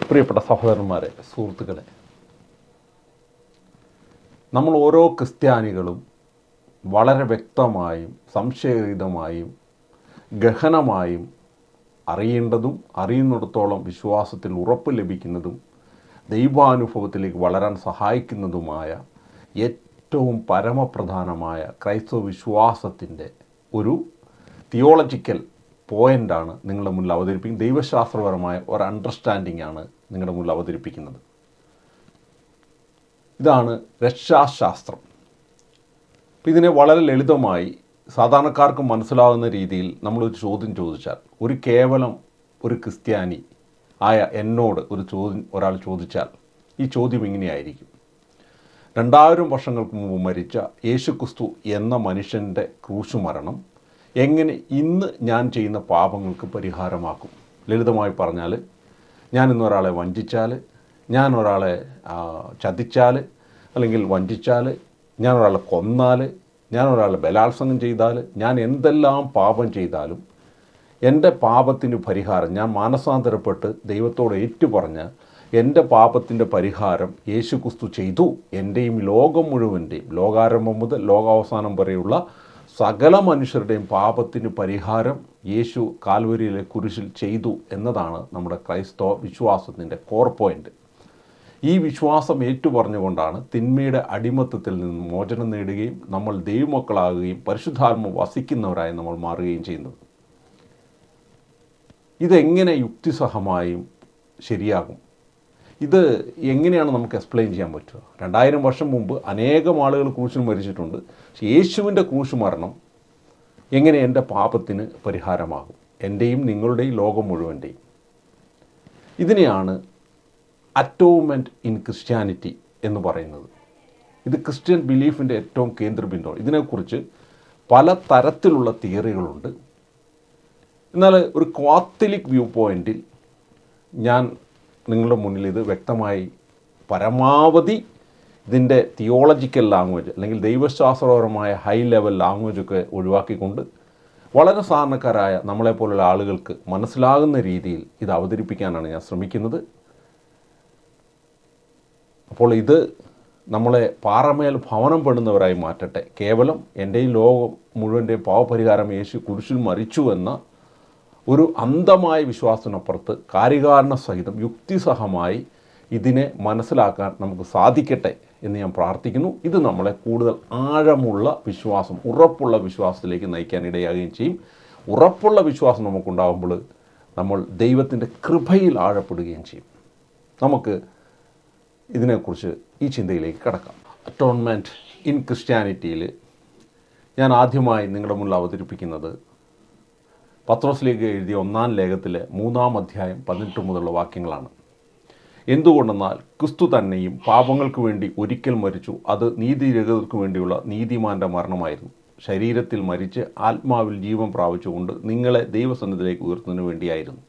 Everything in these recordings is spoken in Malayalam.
പ്രിയപ്പെട്ട സഹോദരന്മാരെ, സുഹൃത്തുക്കളെ, നമ്മൾ ഓരോ ക്രിസ്ത്യാനികളും വളരെ വ്യക്തമായും സംശയരഹിതമായും ഗഹനമായും അറിയേണ്ടതും അറിയുന്നിടത്തോളം വിശ്വാസത്തിൽ ഉറപ്പ് ലഭിക്കുന്നതും ദൈവാനുഭവത്തിലേക്ക് വളരാൻ സഹായിക്കുന്നതുമായ ഏറ്റവും പരമപ്രധാനമായ ക്രൈസ്തവ വിശ്വാസത്തിൻ്റെ ഒരു തിയോളജിക്കൽ പോയിൻ്റാണ് നിങ്ങളുടെ മുന്നിൽ അവതരിപ്പിക്കുന്നത്. ദൈവശാസ്ത്രപരമായ ഒരു അണ്ടർസ്റ്റാൻഡിംഗ് ആണ് നിങ്ങളുടെ മുന്നിൽ അവതരിപ്പിക്കുന്നത്. ഇതാണ് രക്ഷാശാസ്ത്രം. ഇതിനെ വളരെ ലളിതമായി സാധാരണക്കാർക്ക് മനസ്സിലാകുന്ന രീതിയിൽ നമ്മളൊരു ചോദ്യം ചോദിച്ചാൽ, കേവലം ഒരു ക്രിസ്ത്യാനി ആയ എന്നോട് ഒരു ചോദ്യം ഒരാൾ ചോദിച്ചാൽ ഈ ചോദ്യം ഇങ്ങനെയായിരിക്കും: 2000 വർഷങ്ങൾക്ക് മുമ്പ് മരിച്ച യേശുക്രിസ്തു എന്ന മനുഷ്യൻ്റെ ക്രൂശുമരണം എങ്ങനെ ഇന്ന് ഞാൻ ചെയ്യുന്ന പാപങ്ങൾക്ക് പരിഹാരമാക്കും? ലളിതമായി പറഞ്ഞാൽ, ഞാൻ ഇന്നൊരാളെ വഞ്ചിച്ചാൽ, ഞാൻ ഒരാളെ ചതിച്ചാൽ, അല്ലെങ്കിൽ വഞ്ചിച്ചാൽ, ഞാൻ ഒരാളെ കൊന്നാൽ, ഞാൻ ഒരാളെ ബലാത്സംഗം ചെയ്താൽ, ഞാൻ എന്തെല്ലാം പാപം ചെയ്താലും എൻ്റെ പാപത്തിന് പരിഹാരം, ഞാൻ മാനസാന്തരപ്പെട്ട് ദൈവത്തോട് ഏറ്റുപറഞ്ഞ് എൻ്റെ പാപത്തിൻ്റെ പരിഹാരം യേശുക്രിസ്തു ചെയ്തു. എൻ്റെയും ലോകം മുഴുവൻ്റെയും, ലോകാരംഭം മുതൽ ലോകാവസാനം വരെയുള്ള സകല മനുഷ്യരുടെയും പാപത്തിന് പരിഹാരം യേശു കാൽവരിയിലെ കുരിശിൽ ചെയ്തു എന്നതാണ് നമ്മുടെ ക്രൈസ്തവ വിശ്വാസത്തിൻ്റെ കോർ പോയിൻ്റ്. ഈ വിശ്വാസം ഏറ്റുപറഞ്ഞുകൊണ്ടാണ് തിന്മയുടെ അടിമത്തത്തിൽ നിന്ന് മോചനം നേടുകയും നമ്മൾ ദൈവമക്കളാകുകയും പരിശുദ്ധാത്മ വസിക്കുന്നവരായി നമ്മൾ മാറുകയും ചെയ്യുന്നത്. ഇതെങ്ങനെ യുക്തിസഹമായും ശരിയാകും? ഇത് എങ്ങനെയാണ് നമുക്ക് എക്സ്പ്ലെയിൻ ചെയ്യാൻ പറ്റുക? 2000 വർഷം മുമ്പ് അനേകം ആളുകൾ ക്രൂശിൽ മരിച്ചിട്ടുണ്ട്. പക്ഷേ യേശുവിൻ്റെ ക്രൂശ് മരണം എങ്ങനെ എൻ്റെ പാപത്തിന് പരിഹാരമാകും? എൻ്റെയും നിങ്ങളുടെയും ലോകം മുഴുവൻ്റെയും. ഇതിനെയാണ് അറ്റോൺമെൻറ്റ് ഇൻ ക്രിസ്ത്യാനിറ്റി എന്ന് പറയുന്നത്. ഇത് ക്രിസ്ത്യൻ ബിലീഫിൻ്റെ ഏറ്റവും കേന്ദ്രബിന്ദുവാണ്. ഇതിനെക്കുറിച്ച് പല തരത്തിലുള്ള തിയറികളുണ്ട്. എന്നാൽ ഒരു കാത്തലിക് വ്യൂ പോയിൻറ്റിൽ ഞാൻ നിങ്ങളുടെ മുന്നിൽ ഇത് വ്യക്തമായി പരമാവധി ഇതിൻ്റെ തിയോളജിക്കൽ ലാംഗ്വേജ് അല്ലെങ്കിൽ ദൈവശാസ്ത്രപരമായ ഹൈ ലെവൽ ലാംഗ്വേജൊക്കെ ഒഴിവാക്കിക്കൊണ്ട് വളരെ സാധാരണക്കാരായ നമ്മളെപ്പോലുള്ള ആളുകൾക്ക് മനസ്സിലാകുന്ന രീതിയിൽ ഇത് അവതരിപ്പിക്കാനാണ് ഞാൻ ശ്രമിക്കുന്നത്. അപ്പോൾ ഇത് നമ്മളെ പാറമേൽ ഭവനം പെടുന്നവരായി മാറ്റട്ടെ. കേവലം എൻ്റെയും ലോകം മുഴുവൻ്റെയും പാവപരിഹാരം യേശു കുരിശിൽ മരിച്ചു എന്ന ഒരു അന്ധമായ വിശ്വാസത്തിനപ്പുറത്ത് കാര്യകാരണ സഹിതം യുക്തിസഹമായി ഇതിനെ മനസ്സിലാക്കാൻ നമുക്ക് സാധിക്കട്ടെ എന്ന് ഞാൻ പ്രാർത്ഥിക്കുന്നു. ഇത് നമ്മളെ കൂടുതൽ ആഴമുള്ള വിശ്വാസം, ഉറപ്പുള്ള വിശ്വാസത്തിലേക്ക് നയിക്കാൻ ഇടയാകുകയും ചെയ്യും. ഉറപ്പുള്ള വിശ്വാസം നമുക്കുണ്ടാകുമ്പോൾ നമ്മൾ ദൈവത്തിൻ്റെ കൃപയിൽ ആഴപ്പെടുകയും ചെയ്യും. നമുക്ക് ഇതിനെക്കുറിച്ച് ഈ ചിന്തയിലേക്ക് കടക്കാം. അറ്റോൺമെൻറ്റ് ഇൻ ക്രിസ്ത്യാനിറ്റിയിൽ ഞാൻ ആദ്യമായി നിങ്ങളുടെ മുന്നിൽ അവതരിപ്പിക്കുന്നത് പത്രോസിലേക്ക് എഴുതിയ 1-ാം ലേഖനത്തിലെ 3-ാം അധ്യായം 18 മുതലുള്ള വാക്യങ്ങളാണ്. എന്തുകൊണ്ടെന്നാൽ ക്രിസ്തു തന്നെയും പാപങ്ങൾക്ക് വേണ്ടി ഒരിക്കൽ മരിച്ചു, അത് നീതിരഹിതർക്ക് വേണ്ടിയുള്ള നീതിമാൻ്റെ മരണമായിരുന്നു. ശരീരത്തിൽ മരിച്ച് ആത്മാവിൽ ജീവൻ പ്രാപിച്ചുകൊണ്ട് നിങ്ങളെ ദൈവസന്നിധിയിലേക്ക് ഉയർത്തുന്നതിന് വേണ്ടിയായിരുന്നു.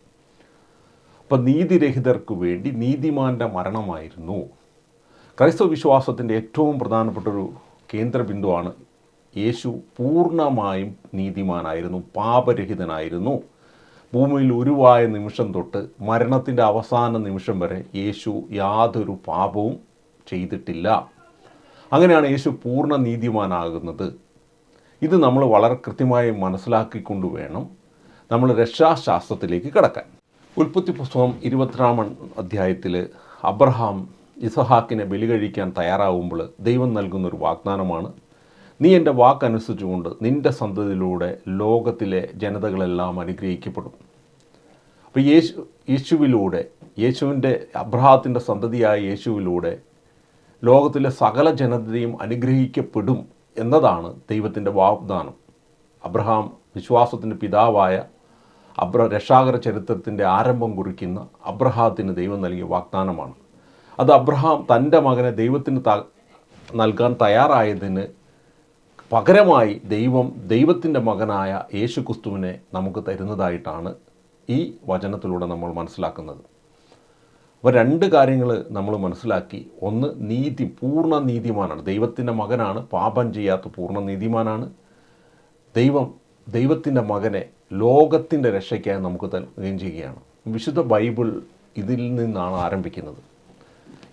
അപ്പം നീതിരഹിതർക്ക് വേണ്ടി നീതിമാൻ്റെ മരണമായിരുന്നു. ക്രൈസ്തവ വിശ്വാസത്തിൻ്റെ ഏറ്റവും പ്രധാനപ്പെട്ടൊരു കേന്ദ്രബിന്ദുവാണ് യേശു പൂർണ്ണമായും നീതിമാനായിരുന്നു, പാപരഹിതനായിരുന്നു. ഭൂമിയിൽ ഉരുവായ നിമിഷം തൊട്ട് മരണത്തിൻ്റെ അവസാന നിമിഷം വരെ യേശു യാതൊരു പാപവും ചെയ്തിട്ടില്ല. അങ്ങനെയാണ് യേശു പൂർണ്ണ നീതിമാനാകുന്നത്. ഇത് നമ്മൾ വളരെ കൃത്യമായി മനസ്സിലാക്കിക്കൊണ്ട് വേണം നമ്മൾ രക്ഷാശാസ്ത്രത്തിലേക്ക് കടക്കാൻ. ഉൽപ്പത്തി പുസ്തകം 22-ാം അധ്യായത്തിൽ അബ്രഹാം ഇസഹാക്കിനെ ബലി കഴിക്കാൻ തയ്യാറാവുമ്പോൾ ദൈവം നൽകുന്നൊരു വാഗ്ദാനമാണ്: നീ എൻ്റെ വാക്കനുസരിച്ചുകൊണ്ട് നിൻ്റെ സന്തതിയിലൂടെ ലോകത്തിലെ ജനതകളെല്ലാം അനുഗ്രഹിക്കപ്പെടും. അപ്പോൾ യേശുവിൻ്റെ അബ്രഹാത്തിൻ്റെ സന്തതിയായ യേശുവിലൂടെ ലോകത്തിലെ സകല ജനതയും അനുഗ്രഹിക്കപ്പെടും എന്നതാണ് ദൈവത്തിൻ്റെ വാഗ്ദാനം. അബ്രഹാം വിശ്വാസത്തിൻ്റെ പിതാവായ രക്ഷാകര ചരിത്രത്തിൻ്റെ ആരംഭം കുറിക്കുന്ന അബ്രഹാത്തിന് ദൈവം നൽകിയ വാഗ്ദാനമാണ്. അത് അബ്രഹാം തൻ്റെ മകനെ ദൈവത്തിന് നൽകാൻ തയ്യാറായതിന് പകരമായി ദൈവത്തിൻ്റെ മകനായ യേശുക്രിസ്തുവിനെ നമുക്ക് തരുന്നതായിട്ടാണ് ഈ വചനത്തിലൂടെ നമ്മൾ മനസ്സിലാക്കുന്നത്. അപ്പോൾ 2 കാര്യങ്ങൾ നമ്മൾ മനസ്സിലാക്കി. ഒന്ന്, പൂർണ്ണ നീതിമാനാണ്. ദൈവത്തിൻ്റെ മകനാണ്, പാപം ചെയ്യാത്ത പൂർണ്ണ നീതിമാനാണ്. ദൈവത്തിൻ്റെ മകനെ ലോകത്തിൻ്റെ രക്ഷയ്ക്കായി നമുക്ക് നൽകുകയും ചെയ്യുകയാണ്. വിശുദ്ധ ബൈബിൾ ഇതിൽ നിന്നാണ് ആരംഭിക്കുന്നത്.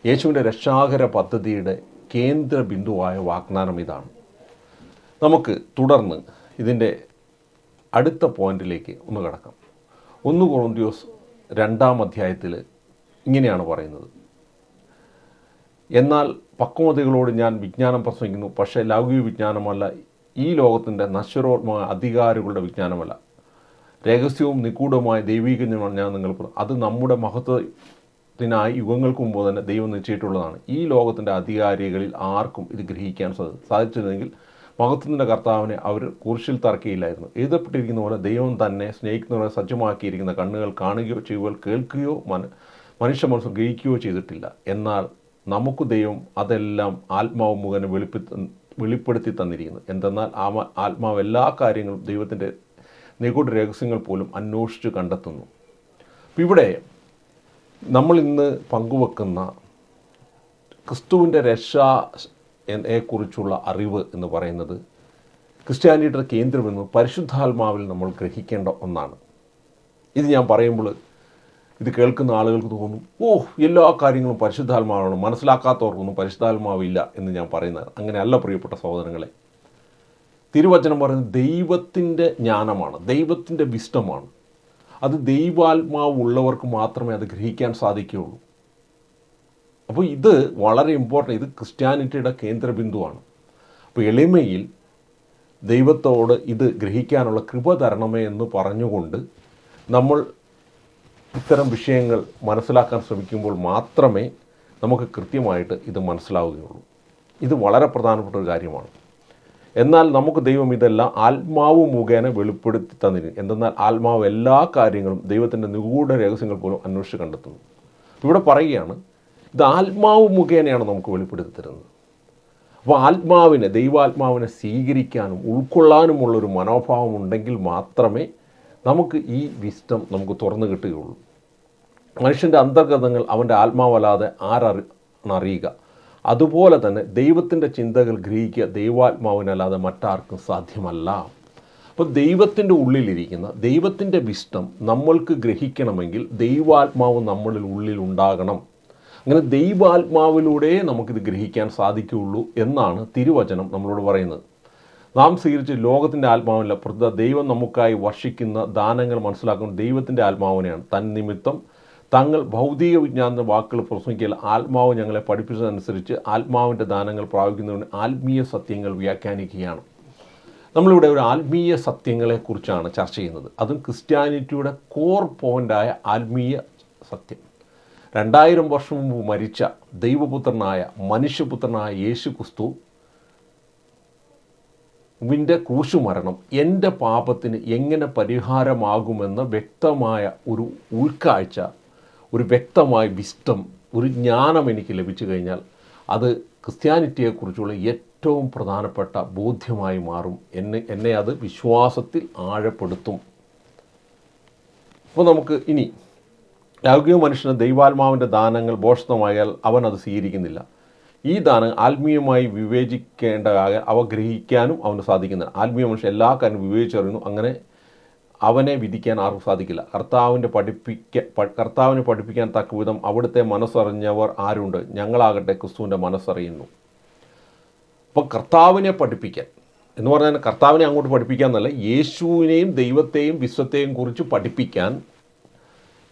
യേശുവിൻ്റെ രക്ഷാകര പദ്ധതിയുടെ കേന്ദ്ര ബിന്ദുവായ വാഗ്ദാനം ഇതാണ്. നമുക്ക് തുടർന്ന് ഇതിൻ്റെ അടുത്ത പോയിന്റിലേക്ക് ഒന്ന് കടക്കാം. 1 കൊറിന്ത്യസ് 2-ാം അധ്യായത്തിൽ ഇങ്ങനെയാണ് പറയുന്നത്: എന്നാൽ പക്വതകളോട് ഞാൻ വിജ്ഞാനം പ്രസംഗിക്കുന്നു, പക്ഷേ ലൗകിക വിജ്ഞാനമല്ല, ഈ ലോകത്തിൻ്റെ നശ്വരോത്മായ അധികാരികളുടെ വിജ്ഞാനമല്ല, രഹസ്യവും നിഗൂഢമായ ദൈവിക ജ്ഞാനമാണ് ഞാൻ നിങ്ങൾക്ക്. അത് നമ്മുടെ മഹത്വത്തിനായി യുഗങ്ങൾക്ക് മുമ്പ് തന്നെ ദൈവം നിശ്ചയിട്ടുള്ളതാണ്. ഈ ലോകത്തിൻ്റെ അധികാരികളിൽ ആർക്കും ഇത് ഗ്രഹിക്കാൻ സാധിച്ചിരുന്നെങ്കിൽ മഹത്വത്തിൻ്റെ കർത്താവിനെ അവർ കുരിശിൽ തറക്കിയില്ലായിരുന്നു. എഴുതപ്പെട്ടിരിക്കുന്ന പോലെ ദൈവം തന്നെ സ്നേഹിക്കുന്നവരെ സജ്ജമാക്കിയിരിക്കുന്ന കണ്ണുകൾ കാണുകയോ ചെവികൾ കേൾക്കുകയോ മനുഷ്യ മനസ്സ് ഗ്രഹിക്കുകയോ ചെയ്തിട്ടില്ല. എന്നാൽ നമുക്ക് ദൈവം അതെല്ലാം ആത്മാവ് മുഖേന വെളിപ്പെടുത്തി തന്നിരിക്കുന്നു. എന്തെന്നാൽ ആത്മാവ് എല്ലാ കാര്യങ്ങളും ദൈവത്തിൻ്റെ നിഗൂഢ രഹസ്യങ്ങൾ പോലും അന്വേഷിച്ച് കണ്ടെത്തുന്നു. അപ്പം ഇവിടെ നമ്മൾ ഇന്ന് പങ്കുവെക്കുന്ന ക്രിസ്തുവിൻ്റെ രക്ഷയെക്കുറിച്ചുള്ള അറിവ് എന്ന് പറയുന്നത് ക്രിസ്ത്യാനിറ്റിയുടെ കേന്ദ്രമെന്ന് പരിശുദ്ധാത്മാവിൽ നമ്മൾ ഗ്രഹിക്കേണ്ട ഒന്നാണ്. ഇത് ഞാൻ പറയുമ്പോൾ ഇത് കേൾക്കുന്ന ആളുകൾക്ക് തോന്നും, എല്ലാ കാര്യങ്ങളും പരിശുദ്ധാത്മാവാണ്, മനസ്സിലാക്കാത്തവർക്കൊന്നും പരിശുദ്ധാത്മാവില്ല എന്ന് ഞാൻ പറയുന്നത്. അങ്ങനെയല്ല പ്രിയപ്പെട്ട സഹോദരങ്ങളെ. തിരുവചനം പറയുന്നത് ദൈവത്തിൻ്റെ ജ്ഞാനമാണ്, ദൈവത്തിൻ്റെ വിസ്ഡമാണ്. അത് ദൈവാത്മാവ് ഉള്ളവർക്ക് മാത്രമേ അത് ഗ്രഹിക്കാൻ സാധിക്കുകയുള്ളൂ. അപ്പോൾ ഇത് വളരെ ഇമ്പോർട്ടൻ്റ്. ഇത് ക്രിസ്ത്യാനിറ്റിയുടെ കേന്ദ്രബിന്ദുവാണ്. അപ്പോൾ എളിമയിൽ ദൈവത്തോട് ഇത് ഗ്രഹിക്കാനുള്ള കൃപ തരണമേ എന്ന് പറഞ്ഞുകൊണ്ട് നമ്മൾ ഇത്തരം വിഷയങ്ങൾ മനസ്സിലാക്കാൻ ശ്രമിക്കുമ്പോൾ മാത്രമേ നമുക്ക് കൃത്യമായിട്ട് ഇത് മനസ്സിലാവുകയുള്ളൂ. ഇത് വളരെ പ്രധാനപ്പെട്ട ഒരു കാര്യമാണ്. എന്നാൽ നമുക്ക് ദൈവം ഇതെല്ലാം ആത്മാവ് മുഖേന വെളിപ്പെടുത്തി തന്നിരിക്കും. എന്തെന്നാൽ ആത്മാവ് എല്ലാ കാര്യങ്ങളും ദൈവത്തിൻ്റെ നിഗൂഢ രഹസ്യങ്ങൾ പോലും അന്വേഷിച്ച് കണ്ടെത്തുന്നു. ഇവിടെ പറയുകയാണ്, ഇത് ആത്മാവ് മുഖേനയാണ് നമുക്ക് വെളിപ്പെടുത്തി തരുന്നത്. അപ്പോൾ ദൈവാത്മാവിനെ സ്വീകരിക്കാനും ഉൾക്കൊള്ളാനുമുള്ളൊരു മനോഭാവം ഉണ്ടെങ്കിൽ മാത്രമേ നമുക്ക് ഈ വിസ്ഡം നമുക്ക് തുറന്നു കിട്ടുകയുള്ളൂ. മനുഷ്യൻ്റെ അന്തർഗതങ്ങൾ അവൻ്റെ ആത്മാവല്ലാതെ ആരറിയുക? അതുപോലെ തന്നെ ദൈവത്തിൻ്റെ ചിന്തകൾ ഗ്രഹിക്കുക ദൈവാത്മാവിനല്ലാതെ മറ്റാർക്കും സാധ്യമല്ല. അപ്പോൾ ദൈവത്തിൻ്റെ ഉള്ളിലിരിക്കുന്ന ദൈവത്തിൻ്റെ വിസ്ഡം നമ്മൾക്ക് ഗ്രഹിക്കണമെങ്കിൽ ദൈവാത്മാവ് നമ്മളിൽ ഉള്ളിലുണ്ടാകണം. അങ്ങനെ ദൈവാത്മാവിലൂടെ നമുക്കിത് ഗ്രഹിക്കാൻ സാധിക്കുകയുള്ളൂ എന്നാണ് തിരുവചനം നമ്മളോട് പറയുന്നത്. നാം സ്വീകരിച്ച് ലോകത്തിൻ്റെ ആത്മാവില്ല, പ്രത്യേക ദൈവം നമുക്കായി വർഷിക്കുന്ന ദാനങ്ങൾ മനസ്സിലാക്കുന്ന ദൈവത്തിൻ്റെ ആത്മാവിനെയാണ്. തന്നിമിത്തം തങ്ങൾ ഭൗതിക വിജ്ഞാന വാക്കുകൾ പ്രസംഗിക്കുക, ആത്മാവ് ഞങ്ങളെ പഠിപ്പിച്ചതനുസരിച്ച് ആത്മാവിൻ്റെ ദാനങ്ങൾ പ്രാപിക്കുന്നതിന് ആത്മീയ സത്യങ്ങൾ വ്യാഖ്യാനിക്കുകയാണ്. നമ്മളിവിടെ ഒരു ആത്മീയ സത്യങ്ങളെക്കുറിച്ചാണ് ചർച്ച ചെയ്യുന്നത്. അതും ക്രിസ്ത്യാനിറ്റിയുടെ കോർ പോയിൻ്റായ ആത്മീയ സത്യം. 2000 വർഷം മുമ്പ് മരിച്ച ദൈവപുത്രനായ മനുഷ്യപുത്രനായ യേശു ക്രിസ്തുവിൻ്റെ ക്രൂശുമരണം എൻ്റെ പാപത്തിന് എങ്ങനെ പരിഹാരമാകുമെന്ന വ്യക്തമായ ഒരു ഉൾക്കാഴ്ച, ഒരു വ്യക്തമായ വിസ്ഡം, ഒരു ജ്ഞാനം എനിക്ക് ലഭിച്ചു കഴിഞ്ഞാൽ അത് ക്രിസ്ത്യാനിറ്റിയെക്കുറിച്ചുള്ള ഏറ്റവും പ്രധാനപ്പെട്ട ബോധ്യമായി മാറും. എന്നെ അത് വിശ്വാസത്തിൽ ആഴപ്പെടുത്തും. അപ്പോൾ നമുക്ക് ഇനി ലൗകിക മനുഷ്യന് ദൈവാത്മാവിൻ്റെ ദാനങ്ങൾ ഭോഷത്വമായാൽ അവൻ അത് സ്വീകരിക്കുന്നില്ല. ഈ ദാനം ആത്മീയമായി വിവേചിക്കേണ്ടതാകാൻ അവ ഗ്രഹിക്കാനും അവന് സാധിക്കുന്നില്ല. ആത്മീയ മനുഷ്യൻ എല്ലാ കാര്യവും വിവേചിച്ചറിയുന്നു. അങ്ങനെ അവനെ വിധിക്കാൻ ആർക്കും സാധിക്കില്ല. കർത്താവിനെ പഠിപ്പിക്കാൻ തക്കവിധം അവിടുത്തെ മനസ്സറിഞ്ഞവർ ആരുണ്ട്? ഞങ്ങളാകട്ടെ ക്രിസ്തുവിൻ്റെ മനസ്സറിയുന്നു. അപ്പോൾ കർത്താവിനെ പഠിപ്പിക്കാൻ എന്ന് പറഞ്ഞാൽ കർത്താവിനെ അങ്ങോട്ട് പഠിപ്പിക്കാൻ എന്നല്ല, യേശുവിനെയും ദൈവത്തെയും വിശ്വത്തെയും കുറിച്ച് പഠിപ്പിക്കാൻ